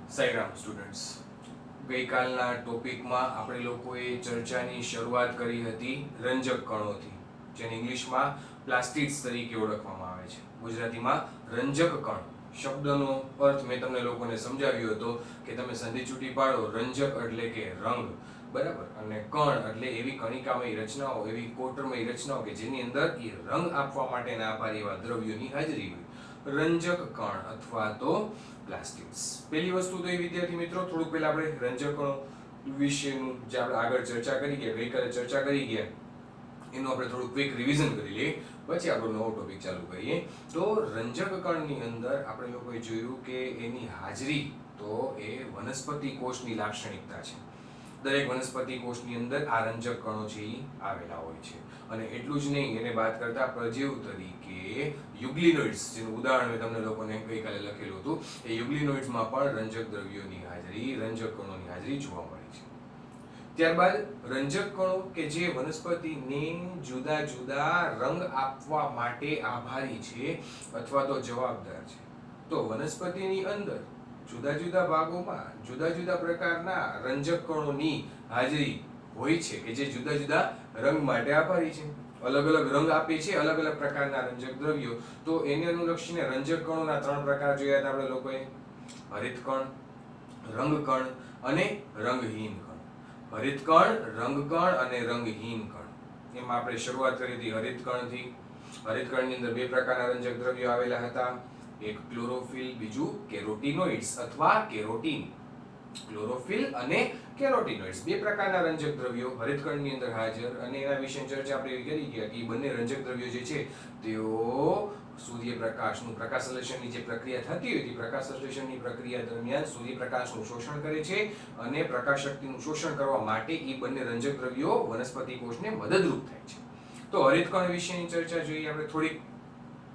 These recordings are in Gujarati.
સાઈરામ સ્ટુડન્ટ્સ, ગઈકાલના ટોપિકમાં આપણે લોકોએ ચર્ચાની શરૂઆત કરી હતી રંજક કણોથી, જેને ઇંગ્લિશમાં પ્લાસ્ટિડ્સ તરીકે ઓળખવામાં આવે છે. ગુજરાતીમાં રંજક કણ શબ્દનો અર્થ મેં તમને લોકોને સમજાવ્યો હતો કે તમે સંધિ છૂટી પાડો. રંજક એટલે કે રંગ, બરાબર, અને કણ એટલે એવી કણિકામય રચનાઓ, એવી કોટરમય રચનાઓ કે જેની અંદર એ રંગ આપવા માટેના આભારી એવા દ્રવ્યોની હાજરી હોય. રંજક કણ અથવા તો પ્લાસ્ટિડ્સ. પહેલી વસ્તુ તો એ વિદ્યાર્થી મિત્રો, થોડુંક પહેલા આપણે રંજક કણો વિશેનું જે આપણે આગળ ચર્ચા કરી ગયા, ગઈકાલે ચર્ચા કરી ગયા, એનું આપણે થોડું ક્વિક રિવિઝન કરી લઈએ, પછી આપણો નવો ટોપિક ચાલુ કરીએ. તો રંજક કણની અંદર આપણે લોકોએ જોયું કે એની હાજરી તો એ વનસ્પતિ કોષની લાક્ષણિકતા છે. દરેક વનસ્પતિ કોષની અંદર આ રંજક કણો છે એ આવેલા હોય છે. અને એટલું જ નહીં, એને વાત કરતા પ્રજીવ તરીકે યુગ્લિનોઇડ્સ, જેનું ઉદાહરણ મેં તમને લોકોને ગઈકાલે લખેલું હતું, એ યુગ્લિનોઇડ્સમાં પણ રંજક દ્રવ્યોની હાજરી, રંજક કણોની હાજરી જોવા મળે છે. ત્યારબાદ રંજક કણો કે જે વનસ્પતિને જુદા જુદા રંગ આપવા માટે આભારી છે અથવા તો જવાબદાર છે. તો વનસ્પતિની અંદર જુદા જુદા ભાગોમાં જુદા જુદા પ્રકારના રંજક કણોની હાજરી હોય છે કે જે જુદા જુદા રંગ માટે આભારી છે, અલગ અલગ રંગ આપે છે, અલગ અલગ પ્રકારના રંજક દ્રવ્યો. તો એને અનુલક્ષીને રંજક કણોના ત્રણ પ્રકાર જોયા હતા આપણે લોકોએ: હરિતકણ, રંગકણ અને રંગહીન કણ. હરિતકણ, રંગકણ અને રંગહીન કણ. એમાં આપણે શરૂઆત કરી હતી હરિતકણથી. હરિતકણની અંદર બે પ્રકારના રંજક દ્રવ્યો આવેલા હતા, એક ક્લોરોફિલ, બીજું કેરોટીનોઇડ્સ અથવા કેરોટીન. ક્લોરોફિલ અને કેરોટીનોઇડ્સ બે પ્રકારના રંજક દ્રવ્યો હરિતકણની અંદર હાજર, અને એના વિશે ચર્ચા આપણે કરી ગયા કે બંને રંજક દ્રવ્યો જે છે તેઓ સૂર્યપ્રકાશનું પ્રકાશસંશ્લેષણની જે પ્રક્રિયા થતી હોય, પ્રકાશસંશ્લેષણની પ્રક્રિયા દરમિયાન સૂર્યપ્રકાશનું શોષણ કરે છે, અને પ્રકાશ શક્તિનું શોષણ કરવા માટે એ બંને રંજક દ્રવ્યો વનસ્પતિ કોષને મદદરૂપ થાય છે. તો હરિતકણ વિશેની ચર્ચા જોઈએ આપણે થોડીક.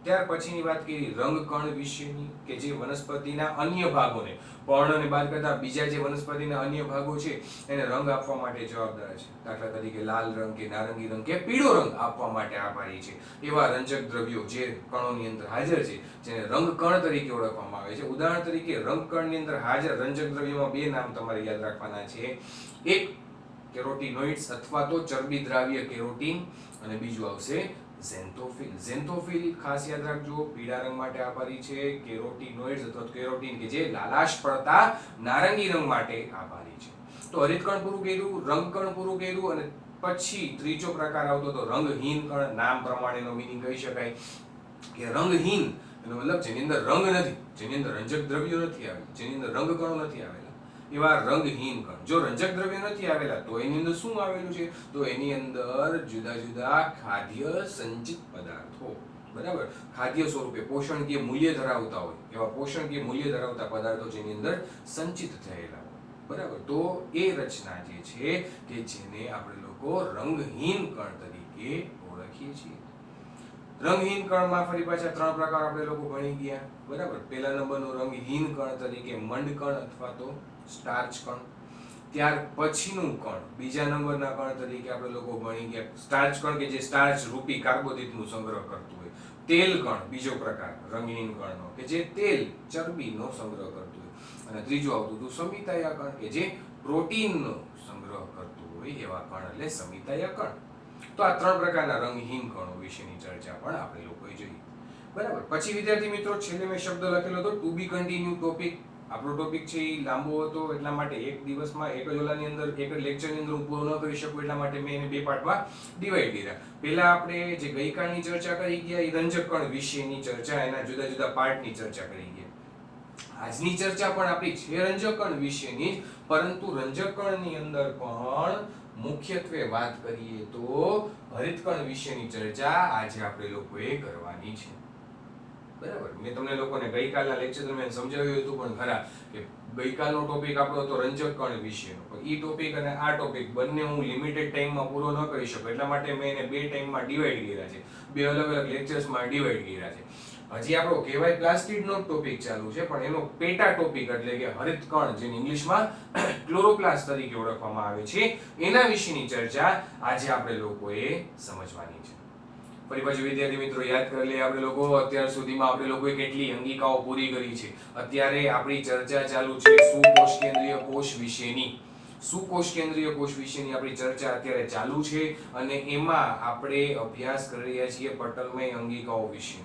ત્યાર પછીની વાત કરી રંગકણ વિશેની, કે જે વનસ્પતિના અન્ય ભાગોને, પર્ણને બાદ કરતા બીજા જે વનસ્પતિના અન્ય ભાગો છે એને રંગ આપવા માટે જવાબદાર છે. દાખલા તરીકે લાલ રંગ કે નારંગી રંગ કે પીળો રંગ આપવા માટે આભારી છે. એવા રંજક દ્રવ્યો જે કણોની અંદર હાજર છે, જેને રંગકણ તરીકે ઓળખવામાં આવે છે. ઉદાહરણ તરીકે રંગકણની અંદર હાજર રંજક દ્રવ્યોમાં બે નામ તમારે યાદ રાખવાના છે: એક કેરોટીનોઇડ્સ અથવા તો ચરબી દ્રાવ્ય કેરોટીન, અને બીજું આવશે ઝેન્થોફિલ. ઝેન્થોફિલ ખાસ યાદ રાખજો, પીળા રંગ માટે આભારી છે. કેરોટીનોઇડ્સ અથવા કેરોટીન કે જે લાલાશ પડતા નારંગી રંગ માટે આભારી છે. તો હરિતકણ પૂરું કર્યું, રંગકણ પૂરું કર્યું, અને પછી ત્રીજો પ્રકાર આવતો તો રંગહીન કણ. નામ પ્રમાણેનો મીનિંગ કહી શકાય કે રંગહીન એનો મતલબ જેની અંદર રંગ નથી, જેની અંદર રંજક દ્રવ્યો નથી આવેલા, જેની અંદર રંગકણો નથી આવેલા, એવા રંગહીન કણ. જો રંજક દ્રવ્ય નથી આવેલા તો એની અંદર શું આવેલું છે? તો એની અંદર જુદા જુદા ખાદ્ય સંચિત પદાર્થો, બરાબર, ખાદ્ય સ્વરૂપે પોષણકીય મૂલ્ય ધરાવતા હોય એવા પોષણકીય મૂલ્ય ધરાવતા પદાર્થો જેની અંદર સંચિત થયેલા હોય, બરાબર. તો એ રચના જે છે કે જેને આપણે લોકો રંગહીન કણ તરીકે ઓળખીએ છીએ. રંગહીન કણમાં ફરી પાછા ત્રણ પ્રકાર આપણે લોકો ભણી ગયા, બરાબર. પહેલા નંબરનું રંગહીન કણ તરીકે મંડકણ અથવા તો સ્ટાર્ચ કણ. ત્યાર પછીનું કણ, બીજા નંબરના કણ તરીકે આપણે લોકો ભણી ગયા સ્ટાર્ચ કણ, કે જે સ્ટાર્ચ રૂપી કાર્બોદિતનું સંગ્રહ કરતું હોય. તેલ કણ, બીજો પ્રકાર રંગહીન કણનો, કે જે તેલ, ચરબીનો સંગ્રહ કરતું હોય. અને ત્રીજું આવતું હતું સમિતાય કણ, કે જે પ્રોટીનનો સંગ્રહ કરતું હોય એવા કણ, એટલે સમિતાય કણ. તો આ ત્રણ પ્રકારના રંગહીન કણો વિશેની ચર્ચા પણ આપણે લોકોએ જોઈ, બરાબર. પછી વિદ્યાર્થી મિત્રો, છેલ્લે મેં શબ્દ લખેલો હતો ટુ બી કન્ટિન્યુ ટોપિક. આપણો ટોપિક છે એ લાંબો હતો, એટલા માટે એક દિવસમાં એક જ ઓલાની અંદર, એક જ લેક્ચરની અંદર હું પૂરો ન કરી શકું, એટલા માટે મેં એને બે પાર્ટમાં ડિવાઈડ કર્યા. પહેલા આપણે જે ગઈકાલની ચર્ચા કરી ગયા એ રંજક કણ વિશેની ચર્ચા, એના જુદા જુદા પાર્ટની ચર્ચા કરી ગયા. આજની ચર્ચા પણ આપણી છે રંજક કણ વિશેની જ, પરંતુ રંજક કણની અંદર પણ મુખ્યત્વે વાત કરીએ તો હરિતકણ વિશેની ચર્ચા આજે આપણે લોકોએ કરવાની છે, બરાબર. મેં તમને લોકોને ગઈકાલના લેક્ચર દરમિયાન સમજાવ્યું હતું પણ ખરા કે ગઈકાલનો ટોપિક આપણો હતો રંજક કણ વિશેનો, પણ ઈ ટોપિક અને આ ટોપિક બંને હું લિમિટેડ ટાઈમમાં પૂરો ન કરી શકું, એટલા માટે મેં એને બે ટાઈમમાં ડિવાઈડ કર્યા છે, બે અલગ અલગ લેક્ચર્સમાં ડિવાઈડ કર્યા છે. હજી આપણો કહેવાય પ્લાસ્ટિડનો ટોપિક ચાલુ છે, પણ એનો પેટા ટોપિક એટલે કે હરિતકણ, જેને ઇંગ્લિશમાં ક્લોરોપ્લાસ્ટ તરીકે ઓળખવામાં આવે છે, એના વિશેની ચર્ચા આજે આપણે લોકોએ સમજવાની છે. ફરી પાછું વિદ્યાર્થી મિત્રો યાદ કરી લઈએ આપણે લોકો અત્યાર સુધીમાં આપણે લોકોએ કેટલી અંગિકાઓ પૂરી કરી છે. અત્યારે આપણી ચર્ચા ચાલુ છે સુકોષ કેન્દ્રીય કોષ વિશેની. સુકોષ કેન્દ્રીય કોષ વિશેની આપણી ચર્ચા અત્યારે ચાલુ છે અને એમાં આપણે અભ્યાસ કરી રહ્યા છીએ પટલમય અંગિકાઓ વિશે.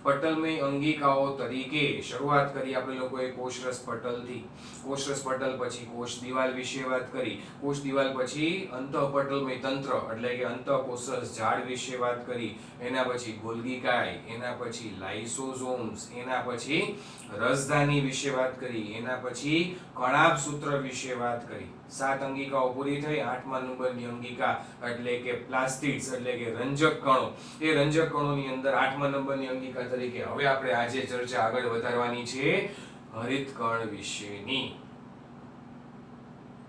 પટલમય અંગિકાઓ તરીકે શરૂઆત કરી આપણે લોકોએ કોષરસ પટલથી. કોષરસ પટલ પછી કોષ દિવાલ વિશે વાત કરી. કોષ દિવાલ પછી અંતઃપટલમય તંત્ર એટલે કે અંતઃકોષરસ ઝાડ વિશે વાત કરી. એના પછી ગોલ્ગી કાય, એના પછી લાઇસોસોમ્સ, એના પછી રસધાની વિશે વાત કરી, એના પછી કણાભ સૂત્ર વિશે વાત કરી. 7 અંગિકાઓ પૂરી થઈ. 8મા નંબરની અંગિકા એટલે કે પ્લાસ્ટિડ્સ એટલે કે રંજક કણો. એ રંજક કણોની અંદર 8મા નંબરની અંગિકા તરીકે હવે આપણે આજે ચર્ચા આગળ વધારવાની છે હરિતકણ વિશેની.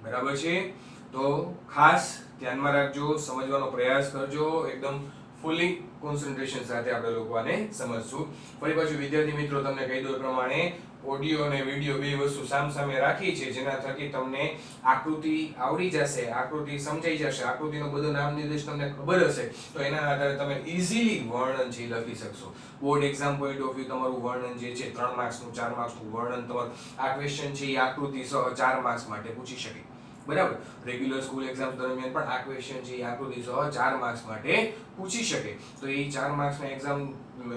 બરાબર છે? તો ખાસ ધ્યાનમાં રાખજો, સમજવાનો પ્રયાસ કરજો, એકદમ ફૂલી કોન્સન્ટ્રેશન સાથે આપણે લોકો આને સમજશું. ફરી પાછું વિદ્યાર્થી મિત્રો તમને કહી દઉં એ પ્રમાણે ઓડિયો અને વિડિયો બે વસ્તુ સામસામે રાખી છે જેના થકી તમને આકૃતિ આવડી જશે, આકૃતિ સમજાઈ જશે, આકૃતિનો બધો નામ નિર્દેશ તમને ખબર હશે તો એના આધારે તમે ઈઝીલી વર્ણન છે લખી શકશો. Board exam point of view તમારું વર્ણન જે છે 3 માર્ક્સનું 4 માર્ક્સનું વર્ણન તમારું આ ક્વેશ્ચન છે એ આકૃતિ સહ 4 માર્ક્સ માટે પૂછી શકે. બરાબર? રેગ્યુલર સ્કૂલ એક્ઝામ દરમિયાન પણ આ ક્વેશ્ચન છે એ આકૃતિ સહ 4 માર્ક્સ માટે પૂછી શકે. તો એ 4 માર્ક્સના એક્ઝામ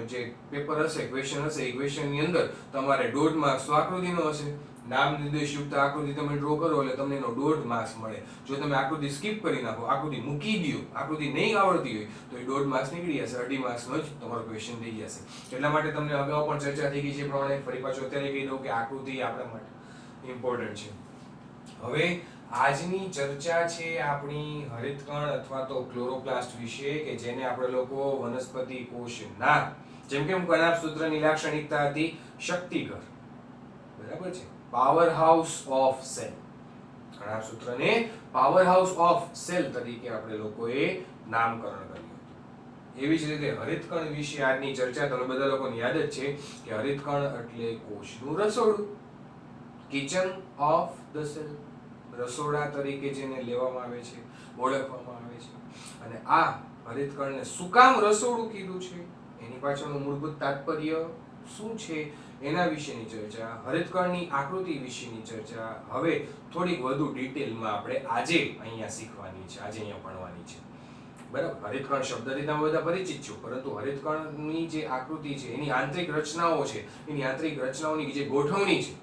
જે પેપર હશે, ક્વેશ્ચન હશે, એ ક્વેશ્ચનની અંદર તમારે 1.5 માર્ક્સ તો આકૃતિનો હશે. નામ નિર્દેશયુક્ત આકૃતિ તમે ડ્રો કરો એટલે તમને એનો 1.5 માર્ક્સ મળે. જો તમે આકૃતિ સ્કીપ કરી નાખો, આકૃતિ મૂકી દો, આકૃતિ નહીં આવડતી હોય તો એ 1.5 માર્ક્સ નીકળી જશે, 2.5 માર્ક્સનો જ તમારો ક્વેશ્ચન થઈ જશે. એટલા માટે તમને અગાઉ પણ ચર્ચા થઈ ગઈ છે પ્રમાણે ફરી પાછું અત્યારે કહી દઉં કે આકૃતિ આપણા માટે ઇમ્પોર્ટન્ટ છે. હવે આજની ચર્ચા છે આપણી હરિતકણ અથવા તો ક્લોરોપ્લાસ્ટ વિશે કે જેને આપણે લોકો વનસ્પતિ કોષના, જેમ કે કણાભ સૂત્રની લાક્ષણિકતા હતી શક્તિઘર. બરાબર છે? Power house of cell. કણાભ સૂત્રને પાવર હાઉસ ઓફ સેલ તરીકે આપણે લોકોએ નામકરણ કર્યું હતું. એવી જ રીતે હરિતકણ વિશે આજની ચર્ચા તમને બધા લોકોને યાદ જ છે કે હરિતકણ એટલે કોષનું રસોડું, કિચન ઓફ ધ સેલ. રસોડા તરીકે જેને લેવામાં આવે છે, ઓળખવામાં આવે છે. અને આ હરિતકણને શું કામ રસોડું કીધું છે, એની પાછળનું મૂળભૂત તાત્પર્ય શું છે, એના વિશેની ચર્ચા, હરિતકણની આકૃતિ વિશેની ચર્ચા હવે થોડીક વધુ ડિટેલમાં આપણે આજે અહીંયા શીખવાની છે, આજે અહીંયા ભણવાની છે. બરાબર? હરિતકણ શબ્દથી તમે બધા પરિચિત છો, પરંતુ હરિતકણની જે આકૃતિ છે, એની આંતરિક રચનાઓ છે, એની આંતરિક રચનાઓની જે ગોઠવણી છે,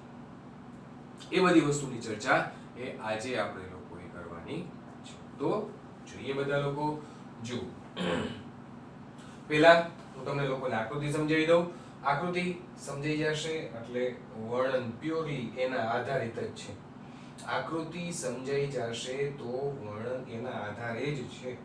એ બધી વસ્તુની ચર્ચા એ આજે આપણે લોકોએ કરવાની છે. તો જોઈએ બધા લોકો. જો પહેલા હું તમને લોકોને આકૃતિ સમજાવી દઉં. આકૃતિ સમજાઈ જશે એટલે વર્ણન પ્યોરલી એના આધારિત જ છે. આકૃતિ સમજાઈ જશે તો વર્ણન એના આધારે જ છે.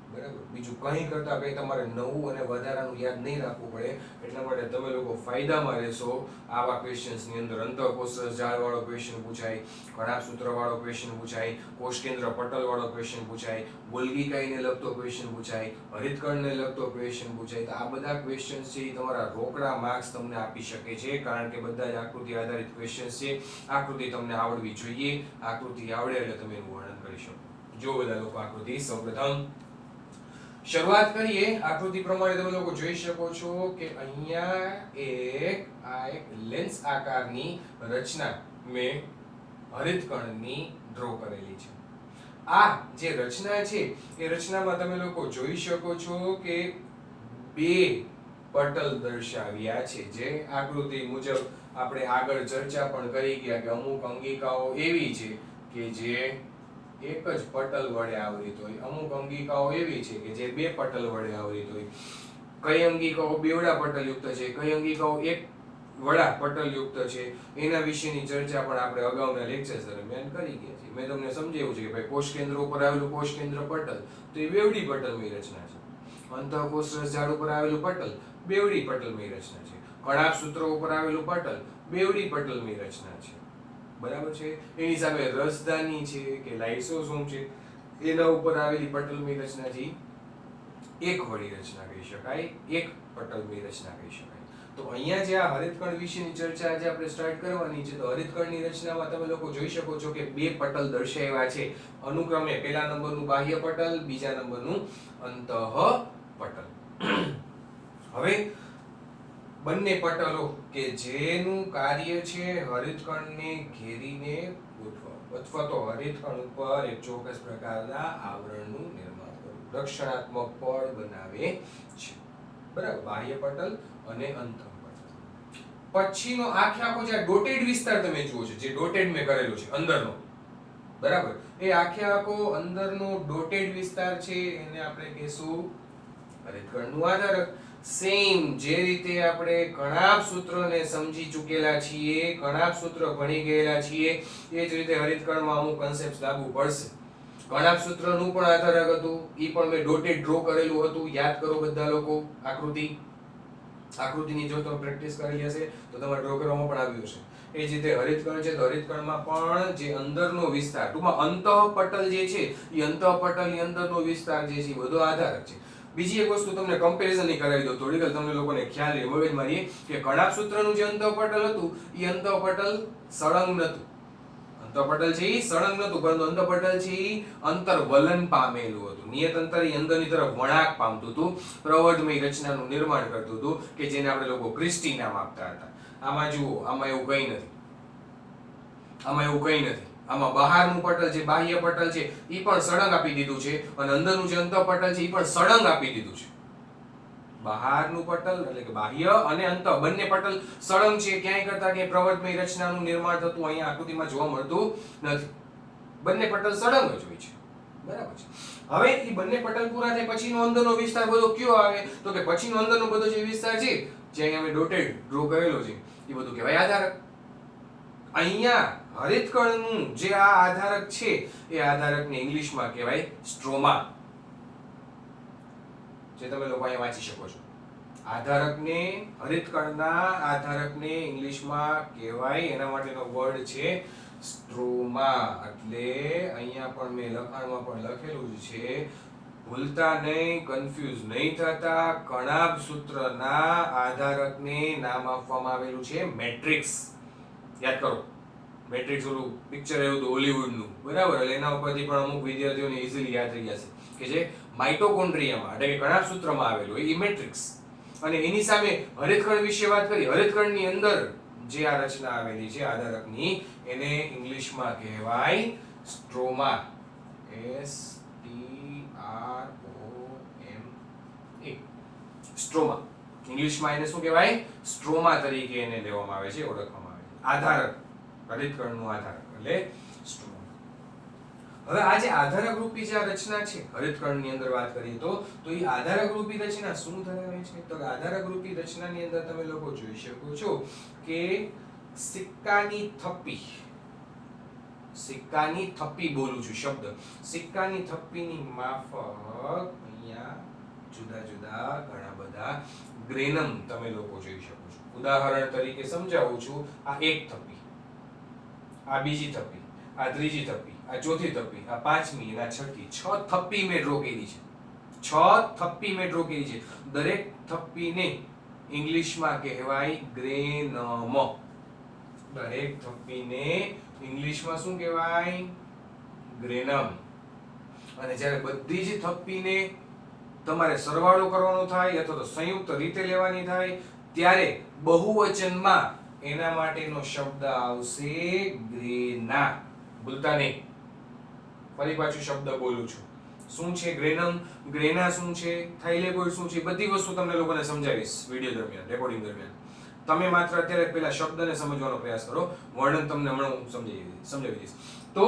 બરાબર? બીજું કંઈ કરતા કંઈ તમારે નવું અને વધારાનું યાદ નહીં રાખવું પડે. એટલા માટે તમે લોકો ફાયદામાં રહેશો. આવા ક્વેશ્ચન્સની અંદર અંતઃકોષરસ ઝાડવાળો ક્વેશ્ચન પૂછાય, કણાભ સૂત્રવાળો ક્વેશ્ચન પૂછાય, કોષ કેન્દ્ર પટલવાળો ક્વેશ્ચન પૂછાય, ગોલ્ગી કાયને લગતો ક્વેશ્ચન પૂછાય, હરિતકણને લગતો ક્વેશ્ચન પૂછાય. તો આ બધા ક્વેશ્ચન્સ છે એ તમારા રોકડા માર્ક્સ તમને આપી શકે છે, કારણ કે બધા જ આકૃતિ આધારિત ક્વેશ્ચન્સ છે. આકૃતિ તમને આવડવી જોઈએ. આકૃતિ આવડે એટલે તમે એનું વર્ણન કરી શકો. જો બધા લોકો આકૃતિ સૌપ્રથમ શરૂઆત કરીએ. આકૃતિ પ્રમાણે તમે લોકો જોઈ શકો છો કે અહીંયા એક લેન્સ આકારની રચના મેં હરિતકણની ડ્રો કરેલી છે. આ જે રચના છે એ રચનામાં તમે લોકો જોઈ શકો છો કે 2 પટલ દર્શાવ્યા છે, જે આકૃતિ મુજબ આપણે આગળ ચર્ચા પણ કરી ગયા કે અમુક અંગિકાઓ એવી છે કે જે એક જ પટલ વડે આવૃત હોય, અમુક અંગિકાઓ એવી છે કે જે 2 પટલ વડે આવૃત હોય. કઈ અંગિકાઓ બેવડા પટલયુક્ત છે, કઈ અંગિકાઓ એક વડા પટલયુક્ત છે, એના વિશેની ચર્ચા પણ આપણે અગાઉના લેક્ચર્સ દરમિયાન કરી ગયા છે. મેં તમને સમજાવ્યું છે કે ભાઈ કોષ કેન્દ્ર ઉપર આવેલું કોષ કેન્દ્ર પટલ તો એ બેવડી પટલમય રચના છે. અંતઃકોષરસ ઝાડ ઉપર આવેલું પટલ બેવડી પટલમય રચના છે. કણાભ સૂત્ર ઉપર આવેલું પટલ બેવડી પટલમય રચના છે. બરાબર છે? એની સામે રસધાની છે કે લાઇસોસોમ છે, એના ઉપર આવેલી પટલમય રચના છે એક વળી રચના કહી શકાય, એક પટલમય રચના કહી શકાય. તો અહીંયા જે આ હરિતકણ વિશેની ચર્ચા આજે આપણે સ્ટાર્ટ કરવાની છે. તો હરિતકણની રચનામાં તમે લોકો જોઈ શકો છો કે 2 પટલ દર્શાવ્યા છે અનુક્રમે. પહેલા નંબરનું બાહ્ય પટલ, બીજા નંબરનું અંતઃ પટલ. હવે બંને પટલો કે જેનું કાર્ય છે હરિતકણને ઘેરીને ગોઠવવું અથવા તો હરિતકણ ઉપર એક ચોક્કસ પ્રકારના આવરણનું નિર્માણ કરવું, રક્ષણાત્મક પડ બનાવે છે, બરાબર, બાહ્ય પટલ અને અંતઃ પટલ. પછીનો આખો જે ડોટેડ વિસ્તાર તમે જુઓ છો, જે ડોટેડ મેં કરેલો છે અંદરનો, બરાબર, એ આખો અંદરનો ડોટેડ વિસ્તાર છે એને આપણે કહીશું હરિતકણનું આધારક. સેમ જે રીતે આપણે કણાભ સૂત્રને સમજી ચૂકેલા છીએ, કણાભ સૂત્ર ભણી ગયેલા છીએ, એ જ રીતે હરિતકણમાં અમુક કન્સેપ્ટ લાગુ પડશે. કણાભ સૂત્રનું પણ આધારક હતું, ઈ પણ મેં ડોટેડ ડ્રો કરેલું હતું, યાદ કરો બધા લોકો. આકૃતિની જો તમે પ્રેક્ટિસ કરેલી હશે તો તમારે ડ્રો કરવામાં પણ આવ્યું હશે. એ જ રીતે હરિતકણ છે તો હરિતકણમાં પણ જે અંદરનો વિસ્તાર, ટૂંકમાં અંતઃપટલ જે છે, એ અંતઃપટલની અંદરનો વિસ્તાર જે છે એ બધો આધારક છે. બીજી એક વસ્તુ તમને કમ્પેરિઝન ની કરાવી દઉં થોડીક, તમને લોકોને ખ્યાલ રહે મગજમાં રહે કે કણાભ સૂત્રનું જે અંતઃપટલ હતું એ અંતઃપટલ સળંગ નહોતું. અંતઃપટલ છે એ સળંગ નહોતું, પરંતુ અંતઃપટલ છે એ અંતરવલન પામેલું હતું. નિયત અંતર એ અંદરની તરફ વળાંક પામતું હતું, પ્રવર્ધમય રચનાનું નિર્માણ કરતું હતું કે જેને આપણે લોકો ક્રિસ્ટી નામ આપતા હતા. આમાં જુઓ, આમાં એવું કંઈ નથી, આમાં બહારનું પટલ જે બાહ્ય પટલ છે એ પણ સળંગ આપી દીધું છે અને અંદરનું જે અંતઃપટલ છે એ પણ સળંગ આપી દીધું છે. બહારનું પટલ એટલે કે બાહ્ય અને અંતઃ બંને પટલ સળંગ છે, ક્યાંય કરતા કે પ્રવર્ધમય રચનાનું નિર્માણ થતું અહીંયા આકૃતિમાં જોવા મળતું નથી. બંને પટલ સળંગ જ હોય છે, બરાબર છે. હવે એ બંને પટલ પૂરા થાય પછીનો અંદરનો વિસ્તાર બધો કયો આવે તો કે પછીનો અંદરનો બધો જે વિસ્તાર છે જે અહીંયા અમે ડોટેડ ડ્રો કરેલો છે એ બધું કહેવાય આધારક. અહીંયા હરિતકણનું જે આ આધારક છે એ આધારકને ઇંગ્લિશમાં કહેવાય સ્ટ્રોમા, જે તમે લોકો અહીંયા વાંચી શકો છો. આધારકને, હરિતકણના આધારકને ઇંગ્લિશમાં કહેવાય, એના માટેનો વર્ડ છે સ્ટ્રોમા. એટલે અહીંયા પણ મેં લખાણમાં પણ લખેલું જ છે, ભૂલતા નહીં, કન્ફ્યુઝ નહીં થતા. કણાભ સૂત્રના આધારકને નામ આપવામાં આવેલું છે મેટ્રિક્સ. યાદ કરો, મેટ્રિક્સ ઓલું પિક્ચર આવ્યું હતું હોલીવુડનું, બરાબર, એટલે એના ઉપરથી પણ અમુક વિદ્યાર્થીઓને ઈઝીલી યાદ રહી જશે કે જે માઇટોકોન્ડ્રિયામાં એટલે કે કણાભ સૂત્રમાં આવેલું એ મેટ્રિક્સ. અને એની સામે હરિતકણ વિશે વાત કરી, હરિતકણની અંદર જે આ રચના આવેલી છે આધારકની એને ઇંગ્લિશમાં કહેવાય સ્ટ્રોમા. STROMA, stroma. ઇંગ્લિશમાં એને શું કહેવાય? સ્ટ્રોમા તરીકે એને લેવામાં આવે છે, ઓળખવામાં આવે છે. આધારક, હરિતકણનું આધારક એટલે સ્ટ્રોમા. હવે આ જે આધારક રૂપી જે રચના છે હરિતકણની અંદર વાત કરીએ તો એ આધારક રૂપી રચના શું ધરાવે છે? તો આધારક રૂપી રચનાની અંદર તમે લોકો જોઈ શકો છો કે સિક્કાની થપ્પી બોલું છું શબ્દ, સિક્કાની થપ્પીની માફક અહીંયા જુદા જુદા ઘણા બધા ગ્રેનમ તમે લોકો જોઈ શકો છો. ઉદાહરણ તરીકે સમજાવું છું, આ એક થપ્પી, આ બીજી થપ્પી, આ ત્રીજી થપ્પી, આ ચોથી થપ્પી, આ પાંચમી અને આ છઠ્ઠી, 6 થપ્પી મેં ડ્રો કરી છે. 6 થપ્પી મેં ડ્રો કરી છે. દરેક થપ્પીને ઇંગ્લિશમાં કહેવાય ગ્રેનમ. દરેક થપ્પીને ઇંગ્લિશમાં શું કહેવાય? ગ્રેનમ. અને જ્યારે બધી જ થપ્પીને તમારે સરવાળો કરવાનો થાય અથવા તો સંયુક્ત રીતે લેવાની થાય ત્યારે બહુવચનમાં એના માટેનો શબ્દ આવશે ગ્રેના. ભૂલતા નહીં, ફરી પાછું શબ્દ બોલું છું. શું છે ગ્રેનમ, ગ્રેના શું છે, થાઇલેકોઇડ શું છે, બધી વસ્તુ તમને લોકોને સમજાવીશ વિડિયો દરમિયાન, રેકોર્ડિંગ દરમિયાન. તમે માત્ર અત્યારે પેલા શબ્દને સમજવાનો પ્રયાસ કરો, વર્ણન તમને હમણાં હું સમજાવી દઈશ. તો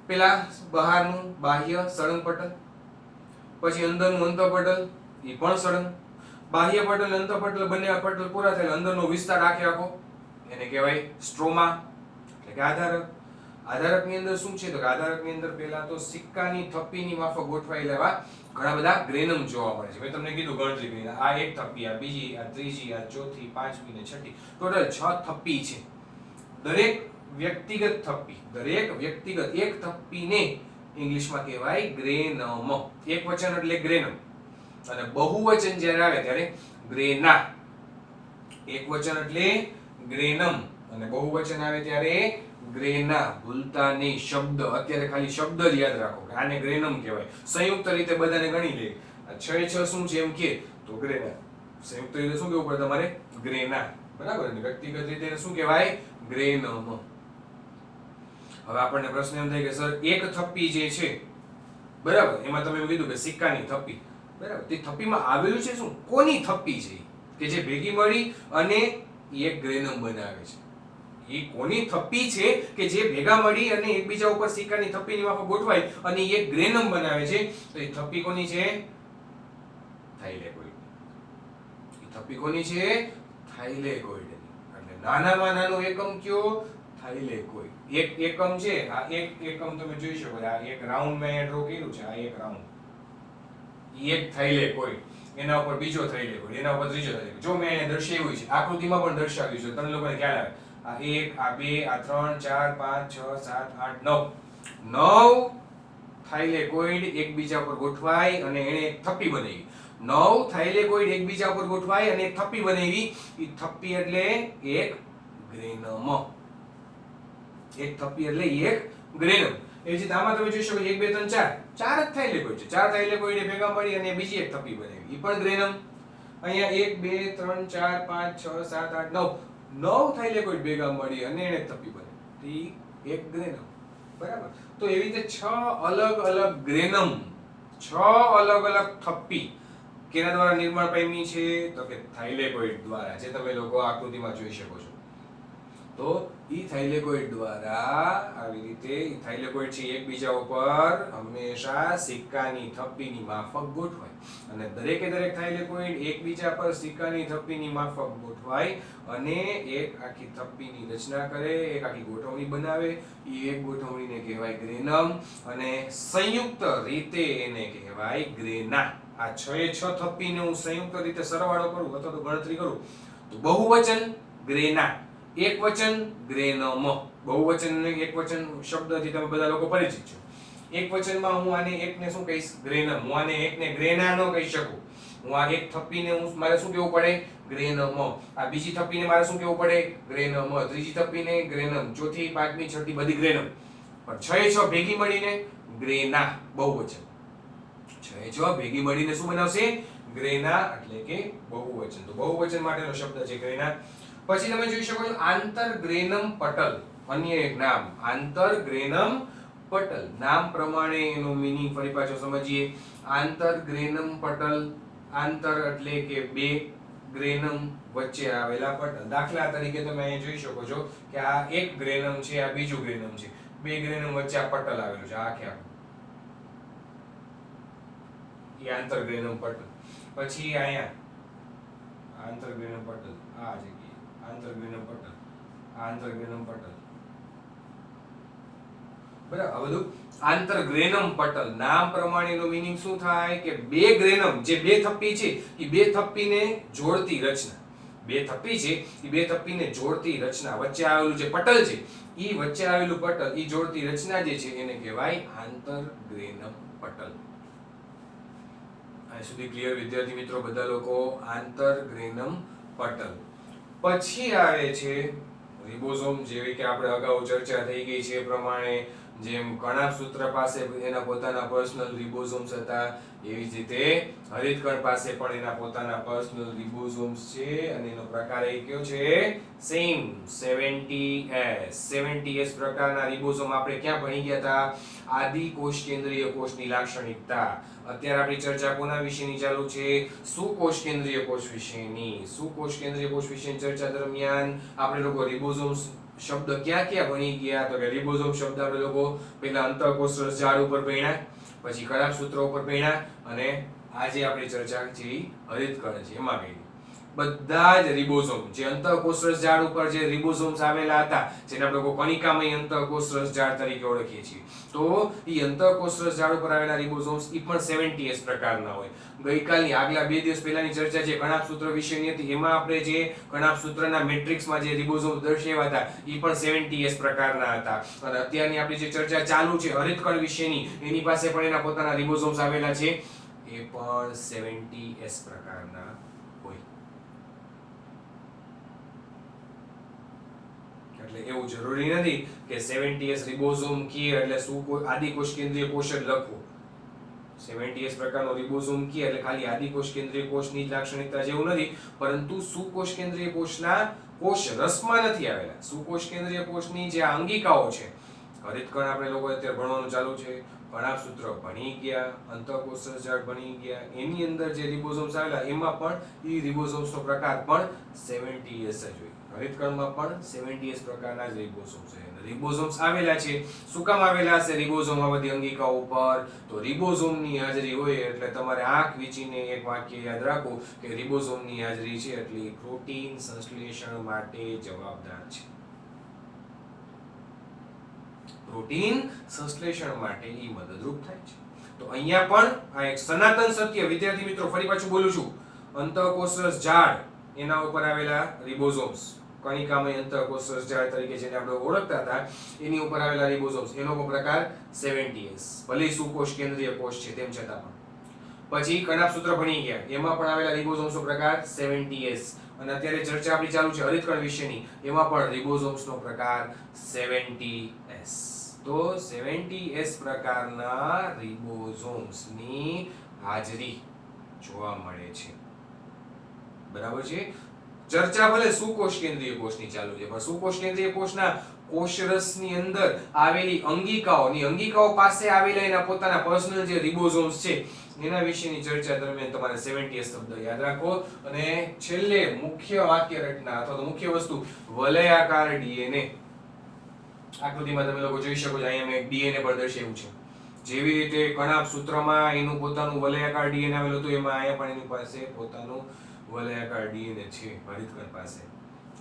પેલા બહારનું બાહ્ય સળંગ પટલ, પછી અંદરનું અંતઃપટલ એ પણ સળંગ, બાહ્ય પટલ અને અંતઃપટલ બંને પટલ પૂરા થયેલા અંદરનો વિસ્તાર આખો એને કહેવાય સ્ટ્રોમા એટલે કે આધારક. આધારકની અંદર શું છે તો કે આધારકની અંદર પહેલા તો સિક્કાની થપ્પીની માફક ગોઠવાયેલા એવા ઘણા બધા ગ્રેનમ જોવા મળે છે. મેં તમને કીધું ગણતરી કરીને, આ એક થપ્પી, આ બીજી, આ ત્રીજી, આ ચોથી, પાંચમી ને છઠ્ઠી, ટોટલ 6 થપ્પી છે. દરેક વ્યક્તિગત એક થપ્પીને ઇંગ્લિશમાં કહેવાય ગ્રેનમ. એક વચન એટલે ગ્રેનમ અને બહુવચન જ્યારે આવે ત્યારે ગ્રેના. એક વચન એટલે ગ્રેનમ અને બહુવચન આવે ત્યારે ગ્રેના. ભૂલતા નહીં, શબ્દ અત્યારે ખાલી શબ્દ જ યાદ રાખો કે આને ગ્રેનમ કહેવાય. સંયુક્ત રીતે બધાને ગણી લે. 6 શું છે એમ કે તો ગ્રેના. સંયુક્ત રીતે શું કહેવું પડે તમારે? ગ્રેના. બરાબર. અને વ્યક્તિગત રીતે શું કહેવાય? ગ્રેનમ. હવે આપણને પ્રશ્ન એમ થાય કે સર એક થપ્પી જે છે, બરાબર, એમાં તમે કીધું કે સિક્કાની થપ્પી, બરાબર, તે થપ્પીમાં આવેલું છે શું? કોની થપ્પી છે કે જે ભેગી મળી અને એક ગ્રેનમ બનાવે છે? એ કોની થપ્પી છે કે જે ભેગા મળી અને એકબીજા ઉપર સિક્કાની થપ્પીની માફક ગોઠવાય અને એક ગ્રેનમ બનાવે છે? તો એ થપ્પી કોની છે? થાઇલેકોઇડ. એ થપ્પી કોની છે? થાઇલેકોઇડ. એટલે નાનામાં નાનો એકમ કયો? થાઇલેકોઇડ. એક એકમ છે, આ એક એકમ તમે જોઈ શકો, આ એક રાઉન્ડ મેં ડ્રો કર્યું છે, આ એક રાઉન્ડ, એક થાઇલેકોઇડ, એના ઉપર બીજો થાઇલેકોઇડ, એના ઉપર ત્રીજો થાઇલેકોઇડ. જો મેં દર્શાવ્યું છે, આકૃતિમાં પણ દર્શાવ્યું છે, તમને લોકોને ખ્યાલ આવે. આ 1, આ 2, આ 3, 4, 5, 6, 7, 8, 9. 9 થાઇલેકોઇડ એકબીજા પર ગોઠવાય અને એને એક થપ્પી બનાવી. 9 થાઇલેકોઇડ એકબીજા પર ગોઠવાય અને એક થપ્પી બનાવી. એ થપ્પી એટલે એક ગ્રેનમ. એક થપ્પી એટલે એક ગ્રેનમ. એ જ રીતે આમાં તમે જોઈ શકો 1 2 3 4 ચાર જ થાઇલેકોઇડ છે. ચાર થાઇલેકોઇડ ભેગા મળી અને બીજી એક થપ્પી બનાવી. એ પણ ગ્રેનમ. અહીંયા 1 2 3 4 5 6 7 8 9 9 થાઇલેકોઇડ ભેગા મળી અને એને થપ્પી બને. એક ગ્રેનમ. બરાબર. તો એવી રીતે 6 અલગ અલગ ગ્રેનમ, 6 અલગ અલગ થપ્પી કેના દ્વારા નિર્માણ પામી છે? તો કે થાઇલેકોઇડ દ્વારા, જે તમે લોકો આકૃતિમાં જોઈ શકો છો. તો ઈ થાઇલેકોઇડ દ્વારા આવી રીતે ઈ થાઇલેકોઇડ છે એકબીજા ઉપર હંમેશા સિક્કાની થપ્પીની માફક ગોઠવાય અને દરેકે દરેક થાઇલેકોઇડ એકબીજા પર સિક્કાની થપ્પીની માફક ગોઠવાય અને એક આખી થપ્પીની રચના કરે, એક આખી ગોઠવણી બનાવે. ઈ એક ગોઠવણીને કહેવાય ગ્રેનમ અને સંયુક્ત રીતે એને કહેવાય ગ્રેના. આ 6 એ 6 થપ્પીને હું સંયુક્ત રીતે સરવાળો કરું અથવા તો ગણતરી કરું તો બહુવચન ગ્રેના, એકવચન ગ્રેનમ. બહુવચન અને એકવચન શબ્દથી તમે બધા લોકો પરિચિત છો. એકવચનમાં હું આને એકને શું કહીશ? ગ્રેનમ. હું આને એકને ગ્રેના ન કહી શકું. હું આ એક થપ્પીને મારે શું કહેવું પડે? ગ્રેનમ. આ બીજી થપ્પીને મારે શું કહેવું પડે? ગ્રેનમ. ત્રીજી થપ્પીને ગ્રેનમ. ચોથી, પાંચમી, છઠ્ઠી બધી ગ્રેનમ. પણ 6 એ 6 ભેગી મળીને ગ્રેના. બહુવચન. 6 એ 6 ભેગી મળીને શું બનાવશે? ગ્રેના, એટલે કે બહુવચન. તો બહુવચન માટેનો શબ્દ છે ગ્રેના. પછી તમે જોઈ શકો છો આંતરગ્રેનમ પટલ. અન્ય એક નામ આંતરગ્રેનમ પટલ. નામ પ્રમાણે એનો મીનિંગ ફરી પાછો સમજીએ. આંતરગ્રેનમ પટલ. આંતર એટલે કે બે, ગ્રેનમ વચ્ચે આવેલા પટલ. દાખલા તરીકે તમે અહીં જોઈ શકો છો કે આ એક ગ્રેનમ છે, આ બીજું ગ્રેનમ છે. બે ગ્રેનમ વચ્ચે આ પટલ આવેલું છે, આખે આખું. એ આંતરગ્રેનમ પટલ. પછી અહીંયા આંતરગ્રેનમ પટલ, આ જગ્યાએ આંતરગ્રેનમ પટલ, આંતરગ્રેનમ પટલ. બરાબર. આ બધું આંતરગ્રેનમ પટલ. નામ પ્રમાણેનો મીનિંગ શું થાય કે બે ગ્રેનમ, જે બે થપ્પી છે એ બે થપ્પીને જોડતી રચના. બે થપ્પી છે એ બે થપ્પીને જોડતી રચના. વચ્ચે આવેલું જે પટલ છે એ વચ્ચે આવેલું પટલ, એ જોડતી રચના જે છે એને કહેવાય આંતરગ્રેનમ પટલ. અહીં સુધી ક્લિયર વિદ્યાર્થી મિત્રો બધા લોકો? આંતરગ્રેનમ પટલ. પછી આવે છે રિબોઝોમ. જેવી કે આપણે અગાઉ ચર્ચા થઈ ગઈ છે એ પ્રમાણે, જેમ કણાભસૂત્ર પાસે એના પોતાના પર્સનલ રિબોઝોમ્સ હતા, એવી જ રીતે હરિતકણ પાસે પણ એના પોતાના પર્સનલ રિબોઝોમ્સ છે અને એનો પ્રકાર એ કયો છે? Same 70S. 70S પ્રકારના રિબોઝોમ આપણે ક્યાં ભણી ગયા હતા? આદિ કોષ કેન્દ્રીય કોષની લાક્ષણિકતા. અત્યારે આપણી ચર્ચા કોના વિશેની ચાલુ છે? સુકોષ કેન્દ્રીય કોષ વિશેની. સુકોષ કેન્દ્રીય કોષ વિશેની ચર્ચા દરમિયાન આપણે લોકો રિબોઝોમ્સ શબ્દ ક્યાં ક્યાં ભણી ગયા? તો કે રિબોઝોમ શબ્દ આપણે લોકો પહેલા અંતઃકોષ રસજાળ ઉપર ભણ્યા, પછી કણાભસૂત્ર ઉપર ભણ્યા અને આજે આપણી ચર્ચા છે હરિતકણ છે એમાં ગઈ. બધા જ રિબોઝોમ જે અંતઃકોષ રસજાળ ઉપર જે રિબોઝોમ્સ આવેલા હતા, જેને આપણે લોકો કણિકામય અંતઃકોષ રસજાળ તરીકે ઓળખીએ છીએ, તો એ અંતઃકોષ રસજાળ ઉપર આવેલા રિબોઝોમ્સ એ પણ 70S પ્રકારના હોય. ગઈકાલની આગલા 2 દિવસ પહેલાની ચર્ચા જે કણાભસૂત્ર વિશેની હતી એમાં આપણે જે કણાભસૂત્રના મેટ્રિક્સમાં જે રિબોઝોમ્સ દર્શાવ્યા હતા એ પણ 70S પ્રકારના હતા. અને અત્યારની આપણી જે ચર્ચા ચાલુ છે હરિતકણ વિશેની, એની પાસે પણ એના પોતાના રિબોઝોમ્સ આવેલા છે, એ પણ 70S પ્રકારના હોય. એટલે એવું જરૂરી નથી કે 70S રિબોઝોમ કે એટલે શું આદિકોષ કેન્દ્રીય કોષ જ લખવું. 70S પ્રકારનો રિબોઝોમ કે એટલે ખાલી આદિકોષ કેન્દ્રીય કોષની જ લાક્ષણિકતા જેવું નથી, પરંતુ સુકોષ કેન્દ્રીય કોષના કોષ રસમાં નથી આવેલા. સુકોષ કેન્દ્રીય કોષની જે અંગિકાઓ છે, હરિતકણ આપણે લોકો અત્યારે ભણવાનું ચાલુ છે, કણાભસૂત્ર ભણી ગયા, અંતઃકોષ જાળ ભણી ગયા, એની અંદર જે રિબોઝોમ્સ આવેલા એમાં પણ ઈ રિબોઝોમ્સનો પ્રકાર પણ 70S જ હોય. હરિતકણમાં પણ 70S પ્રકારના જ રિબોઝોમ્સ છે. રિબોઝોમ્સ આવેલા છે, શું કામ આવેલા છે રિબોઝોમ આ બધી અંગિકાઓ ઉપર? તો રિબોઝોમની હાજરી હોય એટલે તમારે આંખ વીંચીને એક વાક્ય યાદ રાખો કે રિબોઝોમની હાજરી છે એટલે પ્રોટીન સંશ્લેષણ માટે જવાબદાર છે. પ્રોટીન સંશ્લેષણ માટે ઈ મદદરૂપ થાય છે. તો અહીંયા પણ આ એક સનાતન સત્ય, વિદ્યાર્થી મિત્રો ફરી પાછું બોલું છું, અંતઃકોષરસ ઝાડ એના ઉપર આવેલા રિબોઝોમ્સ, કણિકામય અંતઃકોષરસ ઝાડ તરીકે જેને આપણે ઓળખતા હતા એની ઉપર આવેલા રિબોઝોમ્સ, એનો પ્રકાર 70S, ભલે સુકોષ કેન્દ્રીય કોષ છે તેમ છતાં પણ. પછી કણાભસૂત્ર ભણી ગયા, એમાં પણ આવેલા રિબોઝોમ્સનો પ્રકાર 70S, અને અત્યારે ચર્ચા આપણી ચાલુ છે હરિતકણ વિશેની, એમાં પણ રિબોઝોમ્સનો પ્રકાર 70S. તો 70S પ્રકારના રિબોઝોમ્સની હાજરી જોવા મળે છે. બરાબર છે. ચર્ચા ભલે સુકોષ કેન્દ્રીય કોષની ચાલુ છે, પણ સુકોષ કેન્દ્રીય કોષના કોષરસની અંદર આવેલી અંગિકાઓ પાસે આવેલા એના પોતાના પર્સનલ જે રિબોઝોમ્સ છે એના વિશેની ચર્ચા દરમિયાન તમારે 70S શબ્દ યાદ રાખો. અને છેલ્લે મુખ્ય વાક્ય રચના અથવા તો મુખ્ય વસ્તુ વલયાકાર ડીએનએ. આકૃતિમાં તમે લોકો જોઈ શકો છો, અહીંયા મેં ડીએનએ પર દર્શાવ્યું છે. જેવી રીતે કણાભસૂત્રમાં એનું પોતાનું વલયાકાર ડીએનએ આવેલું હતું, એમાં અહીંયા પણ એની પાસે પોતાનું વલયાકાર ડીએનએ છે હરિતકણ પાસે.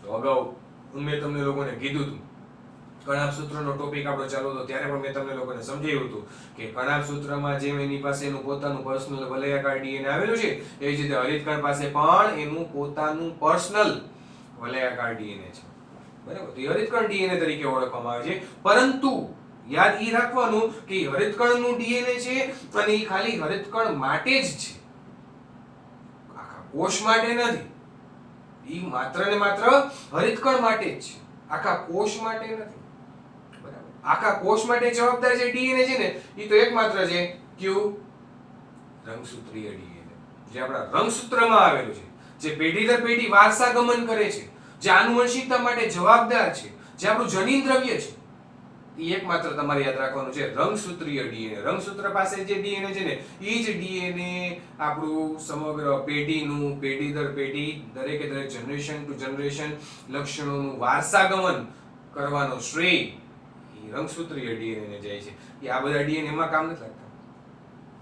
તો અગાઉ મેં તમને લોકોને કીધું હતું, કણાભસૂત્રનો ટોપિક આપણો ચાલુ હતો ત્યારે પણ મેં તમને લોકોને સમજાવ્યું હતું કે કણાભસૂત્રમાં જેમ એની પાસે એનું પોતાનું પર્સનલ વલયાકાર ડીએનએ આવેલું છે, એ જ રીતે હરિતકણ પાસે પણ એનું પોતાનું પર્સનલ વલયાકાર ડીએનએ છે. બરાબર? તો હરિતકણ ડીએનએ તરીકે ઓળખવામાં આવે છે. પરંતુ યાદ ઈ રાખવાનું કે હરિતકણનું ડીએનએ છે અને ઈ ખાલી હરિતકણ માટે જ છે, આખા કોષ માટે નથી. ઈ માત્ર ને માત્ર હરિતકણ માટે જ છે, આખા કોષ માટે નથી. બરાબર? આખા કોષ માટે જવાબદાર જે ડીએનએ છે ને, ઈ તો એકમાત્ર છે ક્યુ રંગસૂત્રીય ડીએનએ, જે આપણા રંગસૂત્રમાં આવેલું છે, જે પેઢી દર પેઢી વારસાગમન કરે છે, જે આનુવંશિકતા માટે જવાબદાર છે, જે આપણું જનીન દ્રવ્ય છે. એ એકમાત્ર તમારે યાદ રાખવાનું છે રંગસૂત્રીય ડીએનએ. રંગસૂત્ર પાસે જે ડીએનએ છે ને, એ જ ડીએનએ આપણું સમગ્ર પેઢીનું, પેઢી દર પેઢી, દરેકે દરેક જનરેશન ટુ જનરેશન લક્ષણોનું વારસાગમન કરવાનો શ્રેય એ રંગસૂત્રીય ડીએનએ ને જાય છે. એ આ બધા ડીએનએ માં કામ નથી લાગતા.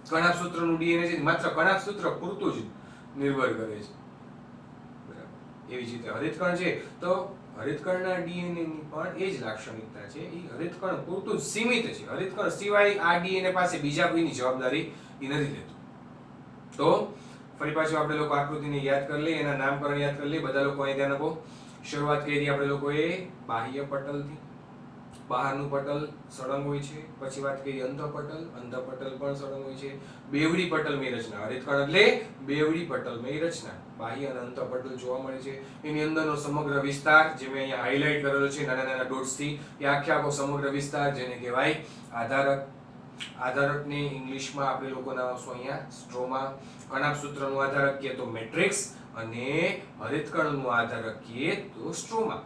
કણાભસૂત્રનું ડીએનએ છે માત્ર કણાભસૂત્ર પૂરતું જ નિર્ભર કરે છે. બરાબર? એવી જ રીતે હરિતકણ છે, તો હરિતકણના ડીએનએ ની પણ એ જ લાક્ષણિકતા છે, એ હરિતકણ પૂરતું સીમિત છે. હરિતકણ સિવાય આ ડીએનએ પાસે બીજા કોઈની જવાબદારી એ નથી લેતું. તો ફરી પાછું આપણે લોકો આકૃતિને યાદ કરી લઈએ, એના નામકરણ યાદ કરી લઈએ. બધા લોકો અહીં ધ્યાન આપો. શરૂઆત કરી આપણે લોકોએ બાહ્ય પટલથી. બહારનું પટલ સળંગ હોય છે. પછી વાત કરી અંતઃપટલ, અંતઃપટલ પણ સળંગ હોય છે. બેવડી પટલમય રચના, હરિતકણ એટલે બેવડી પટલમય રચના, બાહ્ય અને અંતઃપટલ જોવા મળે છે. એની અંદરનો સમગ્ર વિસ્તાર જે મેં અહીંયા હાઇલાઇટ કરેલો છે નાના નાના ડોટ્સથી, એ આખો સમગ્ર વિસ્તાર જેને કહેવાય આધારક. આધારકને ઇંગ્લિશમાં આપણે લોકો નામશું અહીંયા સ્ટ્રોમા. કણાભસૂત્રનું આધારક કહે તો મેટ્રિક્સ અને હરિતકણનું આધારક કહે તો સ્ટ્રોમા.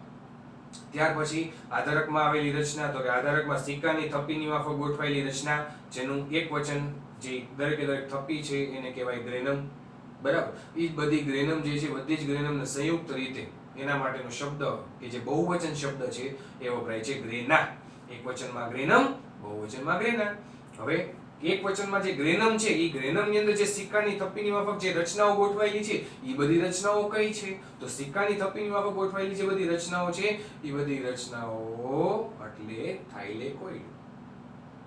ત્યાર પછી આધારકમાં આવેલી રચના, તો કે આધારકમાં સિક્કાની થપ્પીની માફક ગોઠવાયેલી રચના, જેનું એક વચન જે દરેકે દરેક થપ્પી છે એને કહેવાય ગ્રેનમ. બરાબર? એ બધી ગ્રેનમ જે છે, બધી જ ગ્રેનમને સંયુક્ત રીતે એના માટેનો શબ્દ કે જે બહુવચન શબ્દ છે એ વપરાય છે ગ્રેના. એક વચનમાં ગ્રેનમ, બહુવચનમાં ગ્રેના. હવે એક વચનમાં જે ગ્રેનમ છે, એ ગ્રેનમની અંદર જે સિક્કાની થપ્પીની માફક જે રચનાઓ ગોઠવાયેલી છે, એ બધી રચનાઓ કઈ છે? તો સિક્કાની થપ્પીની માફક ગોઠવાયેલી જે બધી રચનાઓ છે, એ બધી રચનાઓ એટલે થાઇલેકોઇડ.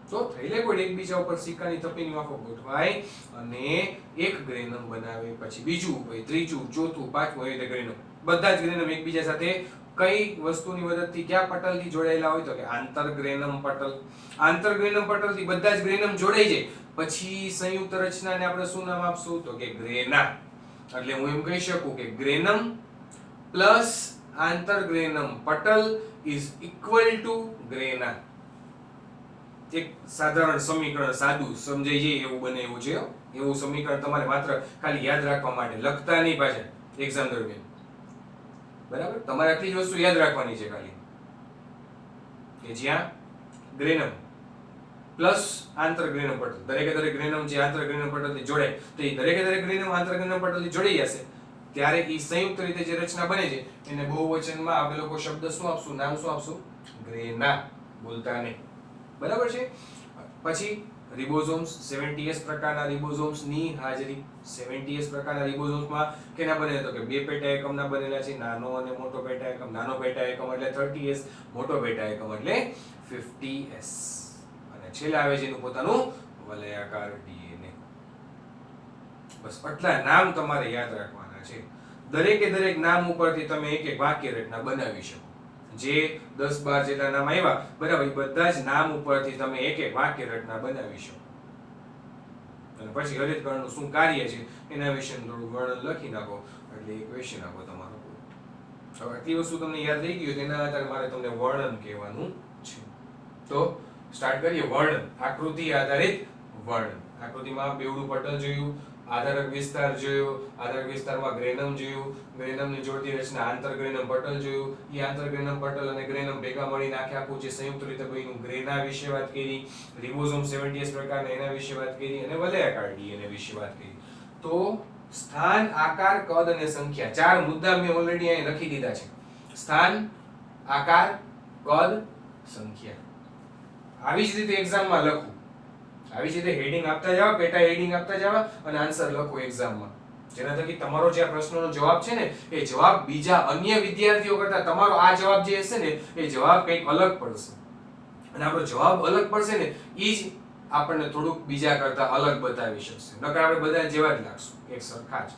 તો થાઇલેકોઇડ એકબીજા ઉપર સિક્કાની થપ્પીની માફક ગોઠવાય અને એક ગ્રેનમ બનાવે, પછી બીજું, પછી ત્રીજું, ચોથું, પાંચમું, એવી રીતે ગ્રેનમ. બધા જ ગ્રેનમ એકબીજા સાથે કઈ વસ્તુની મદદથી, કયા પટલથી જોડાયેલા હોય? તો કે આંતરગ્રેનમ પટલ. આંતરગ્રેનમ પટલથી બધા જ ગ્રેનમ જોડાઈ જાય પછી સંયુક્ત રચનાને આપણે શું નામ આપશું? તો કે ગ્રેના. એટલે હું એમ કહી શકું કે ગ્રેનમ પ્લસ આંતરગ્રેનમ પટલ ઇઝ ઇક્વલ ટુ ગ્રેના. એક સાધારણ સમીકરણ સાદું સમજાઈ જાય એવું બને એવું છે. એવું સમીકરણ તમારે માત્ર ખાલી યાદ રાખવા માટે, લખતા નહીં પાછા એક્ઝામ દરમિયાન. બરાબર, તમારે આટલી જ વસ્તુ યાદ રાખવાની છે ખાલી, કે જ્યાં ગ્રેનમ પ્લસ આંતરગ્રેનમ પટલ, દરેકે દરેક ગ્રેનમ જે આંતરગ્રેનમ પટલથી જોડાય, તો એ દરેકે દરેક ગ્રેનમ આંતરગ્રેનમ પટલથી જોડાઈ જશે ત્યારે એ સંયુક્ત રીતે જે રચના બને છે એને બહુવચનમાં આપણે લોકો શબ્દ શું આપશું, નામ શું આપશું? ગ્રેના. બોલતા નહીં. બરાબર છે. પછી રિબોઝોમ્સ, 70s પ્રકારના રિબોઝોમ્સ ની હાજરી. 70s પ્રકારના રિબોઝોમ્સમાં કેના બનેલા? તો કે બે પેટા એકમના બનેલા છે, નાનો અને મોટો પેટા એકમ. નાનો પેટા એકમ એટલે 30s, મોટો પેટા એકમ એટલે 50s. અને છેલ્લે આવે છે એનું પોતાનું વલયાકાર ડીએનએ. બસ આટલા નામ તમારે યાદ રાખવાના છે. દરેકે દરેક નામ ઉપરથી તમે એક એક વાક્ય રચના બનાવી શકો. જે 10-12 જેટલા નામ આવ્યા, બરાબર, એ બધા જ નામ ઉપરથી તમે એક એક વાક્ય રચના બનાવી શકો. અને પછી હરિતકણનું શું કાર્ય છે એના વિશે થોડું વર્ણન લખી નાખો એટલે એક ક્વેશ્ચન આપો તમારો. હવે આટલી વસ્તુ તમને યાદ રહી ગઈ તેના આધારે મારે તમને વર્ણન કહેવાનું છે. તો સ્ટાર્ટ કરીએ. વર્ણન, આકૃતિ આધારિત વર્ણન. આકૃતિમાં બેવડું પટલ જોયું, આધારક વિસ્તાર જોયો, આધારક વિસ્તારમાં ગ્રેનમ જોયું, ગ્રેનમની જોડતી રચના આંતરગ્રેનમ પટલ જોયું, એ આંતરગ્રેનમ પટલ અને ગ્રેનમ ભેગા મળીને આખે આખું જે સંયુક્ત રીતે બન્યું ગ્રેના વિશે વાત કરી, રિબોઝોમ 70s પ્રકારના એના વિશે વાત કરી અને વલયાકાર ડીએનએ વિશે વાત કરી. તો સ્થાન, આકાર, કદ અને સંખ્યા, ચાર મુદ્દા મેં ઓલરેડી અહીં લખી દીધા છે. સ્થાન, આકાર, કદ, સંખ્યા. આવી જ રીતે એક્ઝામમાં લખું, આવી જ રીતે હેડિંગ આપતા જાવ, પેટા હેડિંગ આપતા જાવ અને આન્સર લખો એક્ઝામમાં. જેના થકી તમારો જે આ પ્રશ્નનો જવાબ છે ને એ જવાબ બીજા અન્ય વિદ્યાર્થીઓ કરતા તમારો આ જવાબ જે હશે ને એ જવાબ કંઈક અલગ પડશે. અને આપણો જવાબ અલગ પડશે ને એ જ આપણને થોડુંક બીજા કરતા અલગ બતાવી શકશે. નકર આપણે બધા જેવા જ લાગશું, એક સરખા જ.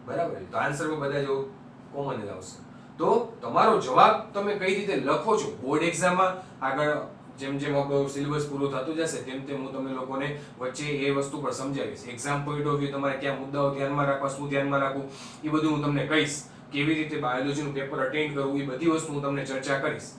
બરાબર, તો આન્સરમાં બધા જેવું કોમન જ આવશે. તો તમારો જવાબ તમે કઈ રીતે લખો છો બોર્ડ એક્ઝામમાં આગળ જેમ જેમ આપણો સિલેબસ પૂરો થતો જશે તેમ તેમ હું તમને લોકોને વચ્ચે એ વસ્તુ પર સમજાવીશ. એક્ઝામ પોઈન્ટ ઓફ વ્યૂ તમારે કયા મુદ્દાઓ ધ્યાનમાં રાખવા, શું ધ્યાનમાં રાખવું એ બધું હું તમને કહીશ. કેવી રીતે બાયોલોજીનું પેપર અટેન્ડ કરવું એ બધી વસ્તુ હું તમને ચર્ચા કરીશ.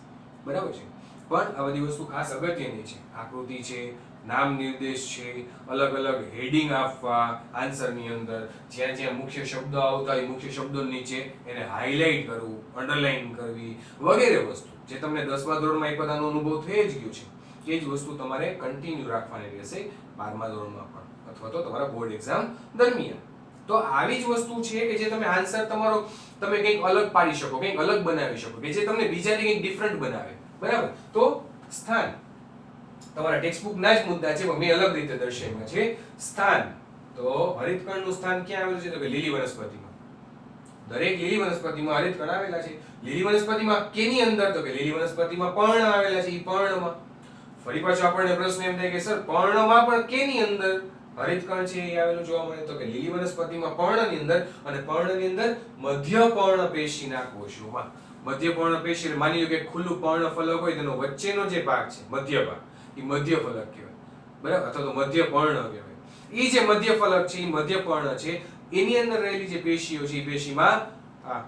બરાબર છે. પણ આ બધી વસ્તુ ખાસ અગત્યની છે. આકૃતિ છે, નામ નિર્દેશ છે, અલગ અલગ હેડિંગ આપવા આન્સરની અંદર, જ્યાં જ્યાં મુખ્ય શબ્દો આવતા હોય મુખ્ય શબ્દો નીચે એને હાઇલાઇટ કરવું, અંડરલાઇન કરવી વગેરે વસ્તુ જે તમને 10મા ધોરણમાં એક બધાનો અનુભવ થઈ જ ગયો છે એ જ વસ્તુ તમારે કન્ટિન્યુ રાખવાની રહેશે 12મા ધોરણમાં પણ અથવા તો તમારા બોર્ડ એક્ઝામ દરમિયાન. તો આવી જ વસ્તુ છે કે જે તમે આન્સર તમારો તમે કંઈક અલગ પાડી શકો, કંઈક અલગ બનાવી શકો કે જે તમને બીજાથી કંઈક ડિફરન્ટ બનાવે. બરાબર, તો સ્થાન તમારા ટેક્સ્ટબુક ના જ મુદ્દા છે પણ મેં અલગ રીતે દર્શાવ્યા છે. સ્થાન, તો હરિતકણનું સ્થાન ક્યાં આવેલું છે? તો કે લીલી વનસ્પતિમાં. દરેક લીલી વનસ્પતિમાં હરિતકણ આવેલા છે. લીલી વનસ્પતિમાં કેની અંદર? તો કે લીલી વનસ્પતિમાં પર્ણ આવેલા છે. ઈ પર્ણમાં ફરી પાછો આપણને પ્રશ્ન એમ થાય કે સર પર્ણમાં પણ કેની અંદર હરિતકણ છે એ આવેલું જોવા મળે? તો કે લીલી વનસ્પતિમાં પર્ણની અંદર, અને પર્ણની અંદર મધ્ય પર્ણપેશીના કોષોમાં. મધ્ય પર્ણપેશી માની લો કે ખુલ્લું પર્ણફલક હોય તેનો વચ્ચેનો જે ભાગ છે મધ્ય ભાગ એ મધ્ય ફલક કહેવાય. બરાબર, અથવા તો મધ્ય પર્ણ કહેવાય. એ જે મધ્ય ફલક છે એ મધ્ય પર્ણ છે એની અંદર રહેલી જે પેશીઓ છે એ પેશીમાં આ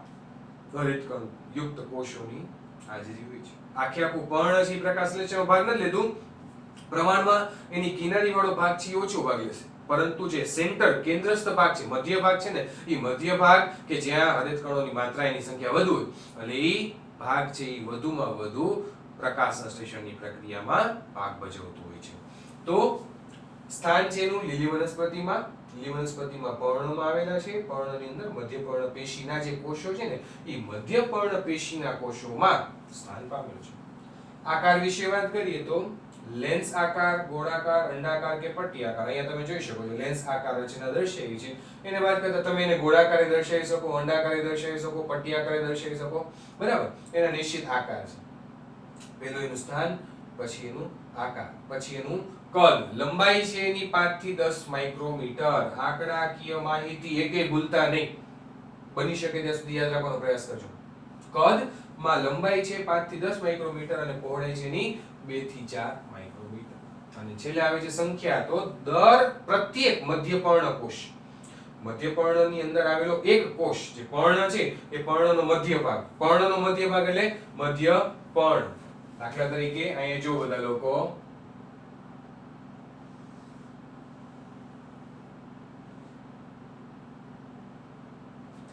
હરિતકણ યુક્ત કોષોની હાજરી હોય છે. આખે આખું પર્ણ છે એ પ્રકાશલેશનો ભાગ નથી લીધું, પ્રમાણમાં એની કિનારી વાળો ભાગ છે એ ઓછો ભાગ લેશે, પરંતુ જે સેન્ટર કેન્દ્રસ્થ ભાગ છે મધ્ય ભાગ છે ને એ મધ્ય ભાગ કે જ્યાં હરિતકણોની માત્રા એની સંખ્યા વધુ હોય એટલે એ ભાગ છે એ વધુમાં વધુ પ્રકાશ સંશ્લેષણની પ્રક્રિયામાં ભાગ ભજવતું હોય છે. તો સ્થાન છે એનું લીલી વનસ્પતિમાં, લીલી વનસ્પતિમાં પર્ણમાં આવેલા છે. પર્ણની અંદર મધ્ય પર્ણપેશીના જે કોષો છે ને એ મધ્ય પર્ણપેશીના કોષોમાં સ્થાન પામેલું છે. આકાર વિશે વાત કરીએ તો લેન્સ આકાર, ગોળાકાર, અંડાકાર કે પટ્ટી આકાર. અહીંયા તમે જોઈ શકો છો લેન્સ આકાર રચના દર્શાવી છે. એને વાત કરતા તમે એને ગોળાકારે દર્શાવી શકો, અંડાકારે દર્શાવી શકો, પટ્ટી આકારે દર્શાવી શકો. બરાબર, એના નિશ્ચિત આકાર છે. પહેલું એનું સ્થાન, પછી એનું આકાર, પછી એનું કદ. લંબાઈ છે એની 5 થી 10 માઇક્રોમીટર. આંકડાકીય માહિતી એકે ભૂલતા નહીં, બની શકે ત્યાં સુધી યાદ રાખવાનો પ્રયાસ કરજો. કદ માં લંબાઈ છે 5 થી 10 માઇક્રોમીટર અને પહોળાઈ છે એની 2 થી 4 માઇક્રોમીટર. અને છેલ્લે આવે છે સંખ્યા. તો દર પ્રત્યેક મધ્ય પર્ણકોષ, મધ્ય પર્ણની અંદર આવેલો એક કોષ જે પર્ણ છે એ પર્ણનો મધ્ય ભાગ, પર્ણનો મધ્ય ભાગ એટલે મધ્ય પર્ણ. દાખલા તરીકે અહીંયા જો બધા લોકો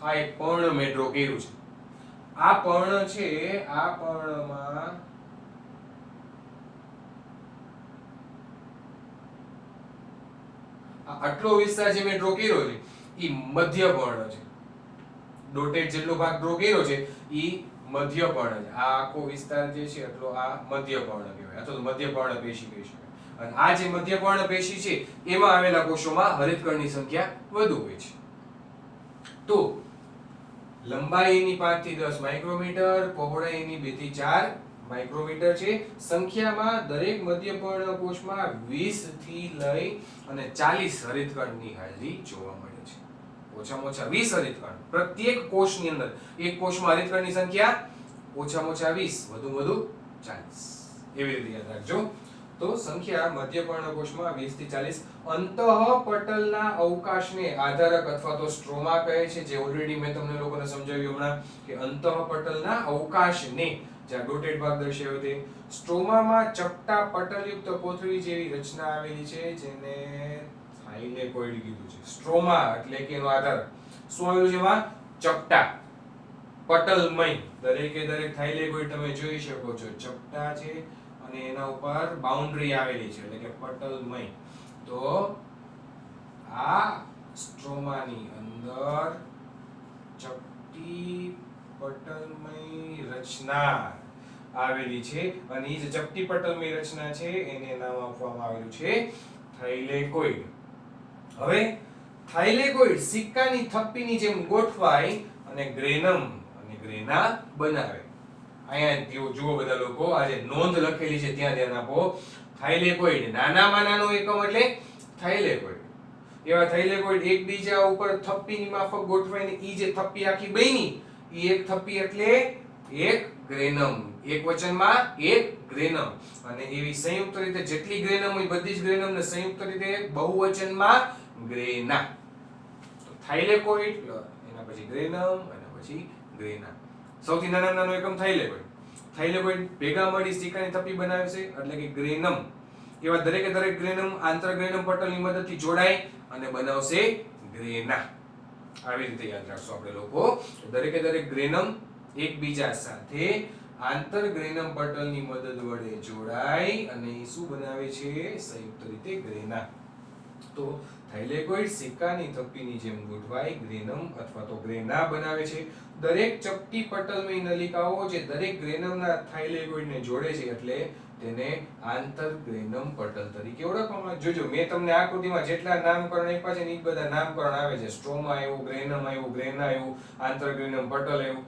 આ એક પર્ણ મેં ડ્રો કર્યું છે. આ પર્ણ છે, આ પર્ણમાં આટલો વિસ્તાર જે મેં ડ્રો કર્યો છે ઈ મધ્ય પર્ણ છે. ડોટેડ જેટલો ભાગ ડ્રો કર્યો છે ઈ મધ્ય પર્ણ છે. આ આખો વિસ્તાર જે છે એટલો આ મધ્ય પર્ણ કહેવાય અથવા તો મધ્ય પર્ણ પેશી કહી શકાય. અને આ જે મધ્ય પર્ણ પેશી છે એમાં આવેલા કોષોમાં હરિતકણની સંખ્યા વધુ હોય છે. તો લંબાઈ એની 5 થી 10 માઇક્રોમીટર, પહોળાઈ એની 2 થી 4 માઇક્રોમીટર છે. સંખ્યામાં દરેક મધ્યપર્ણ કોષમાં 20 થી લઈ અને 40 હરિતકણની હાજરી જોવા મળે છે. ઓછામાં ઓછા 20 હરિતકણ પ્રત્યેક કોષની અંદર. એક કોષમાં હરિતકણની સંખ્યા ઓછામાં ઓછા 20, વધુ 40. એવી રીતે યાદ રાખજો. તો સંખ્યા મધ્યપર્ણ કોષમાં 20 થી 40. અંતઃપટલના અવકાશને આધારક અથવા તો સ્ટ્રોમા કહે છે, જે ઓલરેડી મેં તમને લોકોને સમજાવ્યું હમણાં કે અંતઃપટલના અવકાશને, જ્યાં ડોટેડ ભાગ દર્શાવ્યો તે સ્ટ્રોમામાં ચપટા પટલયુક્ત કોથળી જેવી રચના આવેલી છે, જેને થાઇલેકોઇડ કીધું છે. સ્ટ્રોમા એટલે કે એનો આધાર શું આવેલું છે એમાં? ચપટા પટલમય. દરેકે દરેક થાઇલેકોઇડ તમે જોઈ શકો છો ચપટા છે અને એના ઉપર બાઉન્ડ્રી આવેલી છે એટલે કે પટલમય. તો આ સ્ટ્રોમાની અંદર ચપટી પટલમય રચના આવેલી છે અને એ જે ચપટી પટલમય રચના છે એને નામ આપવામાં આવેલું છે થાઇલેકોઇડ. હવે થાઇલેકોઇડ સિક્કાની થપ્પીની જેમ ગોઠવાય અને ગ્રેનમ અને ગ્રેના બનાવે. અહીંયા જુઓ બધા લોકો, આ જે નોંધ લખેલી છે ત્યાં ધ્યાન આપો. થાઇલેકોઇડ નાનામાં નાનો એકમ એટલે થાઇલેકોઇડ. એવા થાઇલેકોઇડ એકબીજા ઉપર થપ્પીની માફક ગોઠવાઈને ઈ જે થપ્પી આખી બની ઈ એક થપ્પી એટલે એક ગ્રેનમ. એક વચનમાં એક ગ્રેનમ. અને એવી સંયુક્ત રીતે જેટલી ગ્રેનમ હોય બધી જ ગ્રેનમને સંયુક્ત રીતે બહુવચનમાં ગ્રેના. તો થાઇલેકોઇડ એના પછી ગ્રેનમ અને પછી ગ્રેના. સૌથી નાનો એકમ થાઇલેકોઇડ. થાઇલેકોઇડ ભેગા મળી સિક્કાની થપ્પી બનાવે છે એટલે કે ગ્રેનમ. એવા દરેકે દરેક ગ્રેનમ આંતરગ્રેનમ પટલની મદદથી જોડાય અને બનાવશે ગ્રેના. આવી રીતે યાદ રાખશો આપણે લોકો. દરેકે દરેક ગ્રેનમ એકબીજા સાથે આંતરગ્રેનમ પટલની મદદ વડે જોડાય અને શું બનાવે છે? સંયુક્ત રીતે ગ્રેના. તો થાઇલેકોઇડ સિક્કાની થપ્પીની જેમ ગોઠવાય ગ્રેનમ અથવા તો ગ્રેના બનાવે છે. દરેક ચપટી પટલમય નલિકાઓ જે દરેક ગ્રેનમના થાઇલેકોઇડને જોડે છે એટલે તેને આંતરગ્રેનમ પટલ તરીકે ઓળખવામાં આવે. જોજો મેં તમને આકૃતિમાં જેટલા નામકરણ આપ્યા છે ને એ બધા નામકરણ આવે છે. સ્ટ્રોમા આવ્યું, ગ્રેનમ આવ્યું, ગ્રેના આવ્યું, આંતરગ્રેનમ પટલ આવ્યું.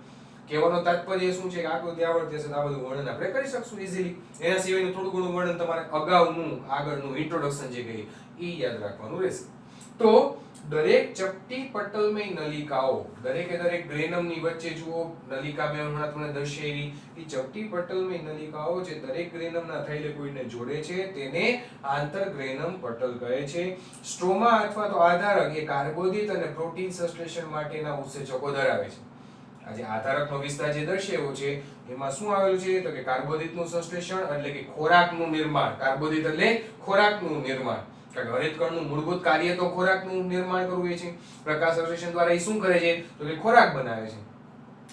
કહેવાનો તાત્પર્ય શું છે કે આકૃતિ આવડતી હશે તો આ બધું વર્ણન આપણે કરી શકશું ઈઝીલી. એના સિવાયનું થોડું ઘણું વર્ણન તમારે અગાઉનું આગળનું ઇન્ટ્રોડક્શન જે કહી એ યાદ રાખવાનું રહેશે. તો દરેક ચપટી પટલમય નલિકાઓ, દરેકે દરેક ગ્રેનમની વચ્ચે જુઓ નલિકા મેં હમણાં તમને દર્શાવી. એ ચપટી પટલમય નલિકાઓ જે દરેક ગ્રેનમના થાઇલેકોઇડને જોડે છે તેને આંતરગ્રેનમ પટલ કહે છે. સ્ટ્રોમા અથવા તો આધારક એ કાર્બોદિત અને પ્રોટીન સંશ્લેષણ માટેના ઉત્સેચકો ધરાવે છે. આ જે આધારકનો વિસ્તાર જે દર્શાવ્યો છે એમાં શું આવેલું છે તો કે કાર્બોદિતનું સંશ્લેષણ એટલે કે ખોરાકનું નિર્માણ. કાર્બોદિત એટલે ખોરાકનું નિર્માણ. કારણ કે હરિતકણનું મૂળભૂત કાર્ય તો ખોરાકનું નિર્માણ કરવું એ છે. પ્રકાશ સંશ્લેષણ દ્વારા એ શું કરે છે તો કે ખોરાક બનાવે છે.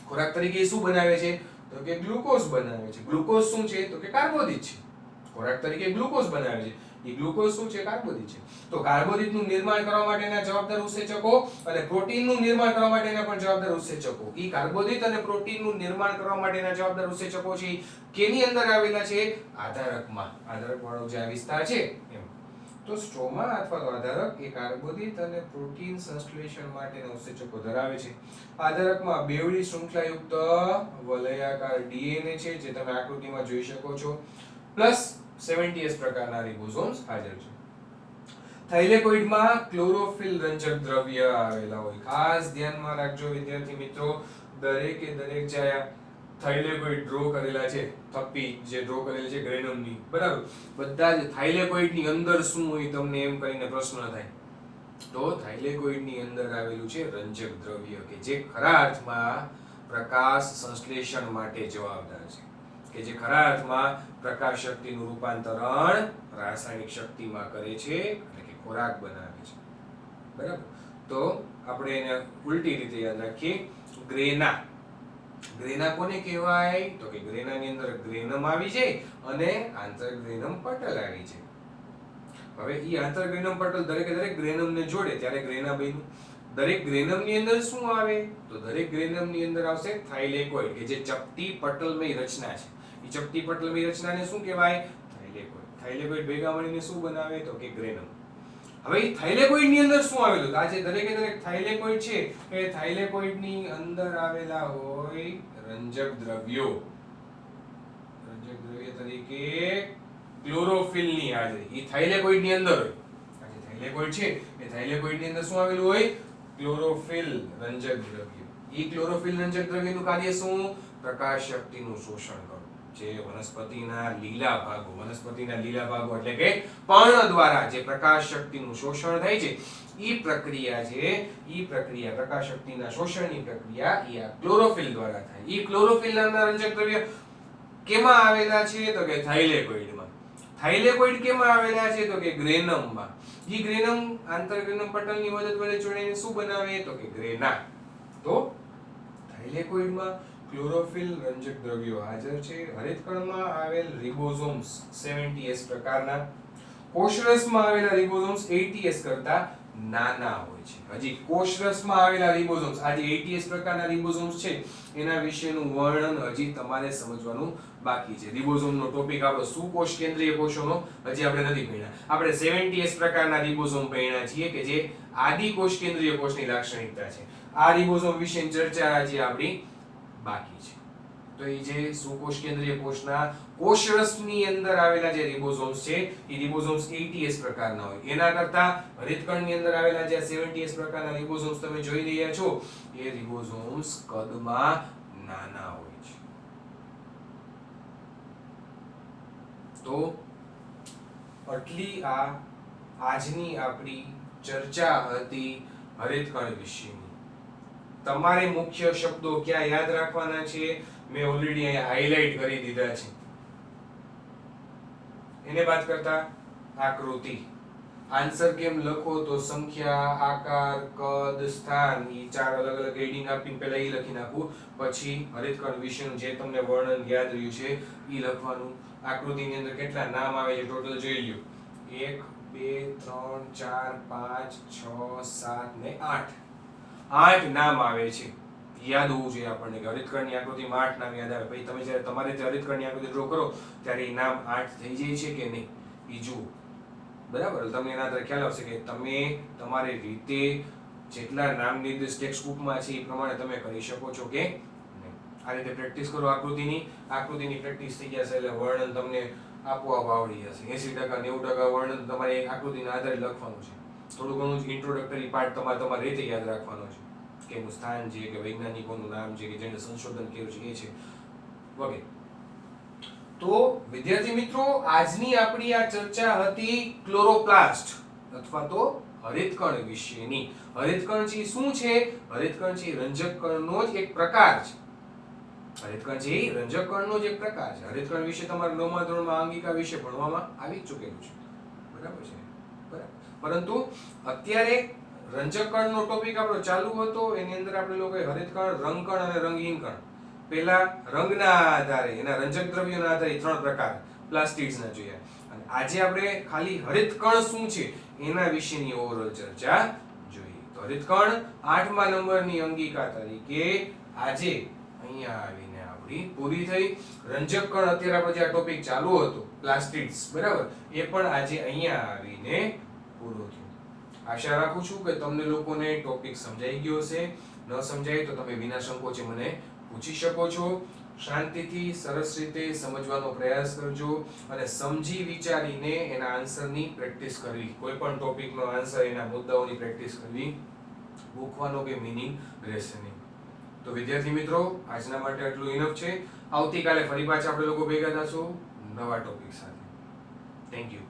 ખોરાક તરીકે શું બનાવે છે તો કે ગ્લુકોઝ બનાવે છે. ગ્લુકોઝ શું છે તો કે કાર્બોદિત છે. ખોરાક તરીકે ગ્લુકોઝ બનાવે છે. એ ગ્લુકોઝ શું છે? કાર્બોદિત છે. તો કાર્બોદિતનું નિર્માણ કરવા માટેના જવાબદાર ઉત્સેચકો અને પ્રોટીનનું નિર્માણ કરવા માટેના પણ જવાબદાર ઉત્સેચકો. એ કાર્બોદિત અને પ્રોટીનનું નિર્માણ કરવા માટેના જવાબદાર ઉત્સેચકો છે કેની અંદર આવેલા છે? આધારકમાં. આધારક વાળો જે વિસ્તાર છે એમ. તો સ્ટ્રોમા અથવા તો આધારક એ કાર્બોદિત અને પ્રોટીન સંશ્લેષણ માટેના ઉત્સેચકો ધરાવે છે. આધારકમાં બેવડી શૃંખલાયુક્ત વલયાકાર ડીએનએ છે જે તમે આકૃતિમાં જોઈ શકો છો. પ્લસ 70S પ્રકારના રિબોસોમ્સ હાજર છે. થાઇલેકોઇડમાં ક્લોરોફિલ રંજક દ્રવ્ય આવેલા હોય. ખાસ ધ્યાનમાં રાખજો વિદ્યાર્થી મિત્રો, દરેકે દરેક જે થાઇલેકોઇડ ડ્રો કરેલા છે, થપ્પી જે ડ્રો કરેલી છે ગ્રેનમની, બરાબર, બધા જ થાઇલેકોઇડની અંદર શું હોય તમને એમ કરીને પ્રશ્ન થાય તો થાઇલેકોઇડની અંદર આવેલું છે રંજક દ્રવ્ય કે જે ખરા અર્થમાં પ્રકાશ સંશ્લેષણ માટે જવાબદાર છે. કે જે ખરા અર્થમાં પ્રકાશ શક્તિનું રૂપાંતરણ રાસાયણિક શક્તિમાં કરે છે એટલે કે ખોરાક બનાવે છે. બરાબર. તો આપણે એને ઉલટી રીતે યાદ રાખીએ, ગ્રેના. ગ્રેના કોને કહેવાય? તો કે ગ્રેનાની અંદર ગ્રેનમ આવી જાય અને આંતરગ્રેનમ પટલ આવી જાય. હવે ઈ આંતરગ્રેનમ પટલ દરેકે દરેક ગ્રેનમને જોડે ત્યારે ગ્રેના બન્યું. દરેક ગ્રેનમની અંદર શું આવે? તો દરેક ગ્રેનમની અંદર આવશે થાઇલેકોઇડ, કે જે ચપટી પટલમય રચના છે. ઈ ચપટી પટલમય રચનાને શું કહેવાય? થાઇલેકોઇડ. થાઇલેકોઇડ ભેગા મળીને શું બનાવે? તો કે ગ્રેનમ. હવે ઈ થાઇલેકોઇડ ની અંદર શું આવેલું? આ જે દરેકે દરેક થાઇલેકોઇડ છે એ થાઇલેકોઇડ ની અંદર આવેલા હોય રંજક દ્રવ્યો. રંજક દ્રવ્ય તરીકે ક્લોરોફિલ ની હાજરી ઈ થાઇલેકોઇડ ની અંદર હોય. આ જે થાઇલેકોઇડ છે એ થાઇલેકોઇડ ની અંદર શું આવેલું હોય? ક્લોરોફિલ રંજક દ્રવ્ય. ઈ ક્લોરોફિલ રંજક દ્રવ્યનું કાર્ય શું? પ્રકાશ શક્તિનું શોષણ કરવું. જે વનસ્પતિના લીલા ભાગો એટલે કે પર્ણ દ્વારા જે પ્રકાશ શક્તિનું શોષણ થાય છે ઈ પ્રક્રિયા પ્રકાશ શક્તિના શોષણની પ્રક્રિયા ઈ આ ક્લોરોફિલ દ્વારા થાય. ઈ ક્લોરોફિલ નામના રંજક દ્રવ્ય કેમાં આવેલા છે? તો કે થાઇલેકોઇડમાં. થાઇલેકોઇડ કેમાં આવેલા છે? તો કે ગ્રેનમમાં. ઈ ગ્રેનમ આંતરગ્રેનમ પટલની મદદ વડે જોડાઈને શું બનાવે? તો કે ગ્રેના. તો થાઇલેકોઇડમાં ક્લોરોફિલ રંજક દ્રવ્યો હાજર છે. હરિતકણમાં આવેલ રિબોઝોમ્સ 70S પ્રકારના. કોષરસમાં આવેલા રિબોઝોમ્સ 80S કરતા નાના હોય છે. હજી કોષરસમાં આવેલા રિબોઝોમ્સ, આ જે 80S પ્રકારના રિબોઝોમ્સ છે એના વિશેનું વર્ણન હજી તમારે સમજવાનું બાકી છે. રિબોઝોમનો ટોપિક આપણો સુકોષ કેન્દ્રીય કોષોનો હજી આપણે નથી ભણ્યા. આપણે 70S પ્રકારના રિબોઝોમ ભણ્યા છીએ કે જે આદિકોષ કેન્દ્રીય કોષની લાક્ષણિકતા છે. આ રિબોઝોમ વિશેની ચર્ચા હજી આપણી બાકી છે. તો એ જે સુકોષ કેન્દ્રીય કોષના કોષરસની અંદર આવેલા જે રિબોઝોમ્સ છે એ રિબોઝોમ્સ 80S પ્રકારના હોય. એના કરતા હરિતકણની અંદર આવેલા જે 70S પ્રકારના રિબોઝોમ્સ તમે જોઈ રહ્યા છો એ રિબોઝોમ્સ કદમાં નાના હોય છે. તો આટલી આજની આપણી ચર્ચા હતી હરિતકણ વિશેની. તમારે મુખ્ય શબ્દો ક્યાં યાદ રાખવાના છે મેં ઓલરેડી અહીંયા હાઇલાઇટ કરી દીધા છે. એને વાત કરતા આકૃતિ. આન્સર કેમ લખો? તો સંખ્યા, આકાર, કદ, સ્થાન ઈ ચાર અલગ અલગ હેડિંગ આપીને પહેલા ઈ લખી નાખું, પછી હરિતકણ વિશેનું જે તમને વર્ણન યાદ રહ્યું છે ઈ લખવાનું. આકૃતિની અંદર કેટલા નામ આવે છે ટોટલ જોઈ લ્યો. 1 2 3 4 5 6 7 ને 8. 8 નામ આવે છે. યાદ હોવું જોઈએ આપણને કે હરિતકણની આકૃતિમાં 8 નામ યાદ આવે. પછી તમે જ્યારે તમારે જે હરિતકણની આકૃતિ ડ્રો કરો ત્યારે એ નામ 8 થઈ જાય છે કે નહીં એ જુઓ. બરાબર? તમને એના આધારે ખ્યાલ આવશે કે તમે તમારી રીતે જેટલા નામ નિર્દેશ ટેક્સ્ટ બુકમાં છે એ પ્રમાણે તમે કરી શકો છો કે નહીં. આ રીતે પ્રેક્ટિસ કરો આકૃતિની પ્રેક્ટિસ થઈ જશે એટલે વર્ણન તમને આપોઆપ આવડી જશે. 80% 90% વર્ણન તમારે એક આકૃતિના આધારે લખવાનું છે. થોડું ઘણું જ ઇન્ટ્રોડક્ટરી પાર્ટ તમારે રીતે યાદ રાખવાનો છે કે એનું સ્થાન છે કે વૈજ્ઞાનિકોનું નામ છે કે જેને સંશોધન કર્યું છે એ છે વગેરે. તો વિદ્યાર્થી મિત્રો આજની આપણી આ ચર્ચા હતી ક્લોરોપ્લાસ્ટ અથવા તો હરિતકણ વિશેની. હરિતકણ છે શું છે? હરિતકણ છે રંજક કણનો જ એક પ્રકાર છે. હરિતકણ છે રંજક કણનો જ એક પ્રકાર છે. હરિતકણ વિશે તમારે 9મા ધોરણમાં આંગિકા વિશે ભણવામાં આવી ચૂકેલું છે. બરાબર છે? બરાબર. પરંતુ અત્યારે રંજક કણનો ટોપિક આપણો ચાલુ હતો. એની અંદર આપણે લોકોએ હરિતકણ, રંગકણ અને રંગહીન કણ પહેલા રંગના આધારે એના રંજક દ્રવ્યોના આધારે 3 પ્રકાર પ્લાસ્ટિડ્સના જોયા. અને આજે આપણે ખાલી હરિતકણ શું છે એના વિશેની ઓવરઓલ ચર્ચા જોઈએ. તો હરિતકણ 8મા નંબરની અંગિકા તરીકે આજે અહીંયા આવીને આપણી પૂરી થઈ. રંજક કણ અત્યારે આપણે જે આ ટોપિક ચાલુ હતો પ્લાસ્ટિડ્સ, બરાબર, એ પણ આજે અહીંયા આવીને પૂરો થયો. આશા રાખું છું કે તમને લોકોને ટોપિક સમજાઈ ગયો હશે. ન સમજાય તો તમે વિના સંકોચે મને પૂછી શકો છો. શાંતિથી સરસ રીતે સમજવાનો પ્રયાસ કરજો અને સમજી વિચારીને એના આન્સરની પ્રેક્ટિસ કરવી. કોઈ પણ ટોપિકનો આન્સર એના મુદ્દાઓની પ્રેક્ટિસ કરવી. ભૂખવાનો કે મીનિંગ રહેશે નહીં. તો વિદ્યાર્થી મિત્રો આજના માટે આટલું ઇનફ છે. આવતીકાલે ફરી પાછા આપણે લોકો ભેગા થશું નવા ટોપિક સાથે. Thank you.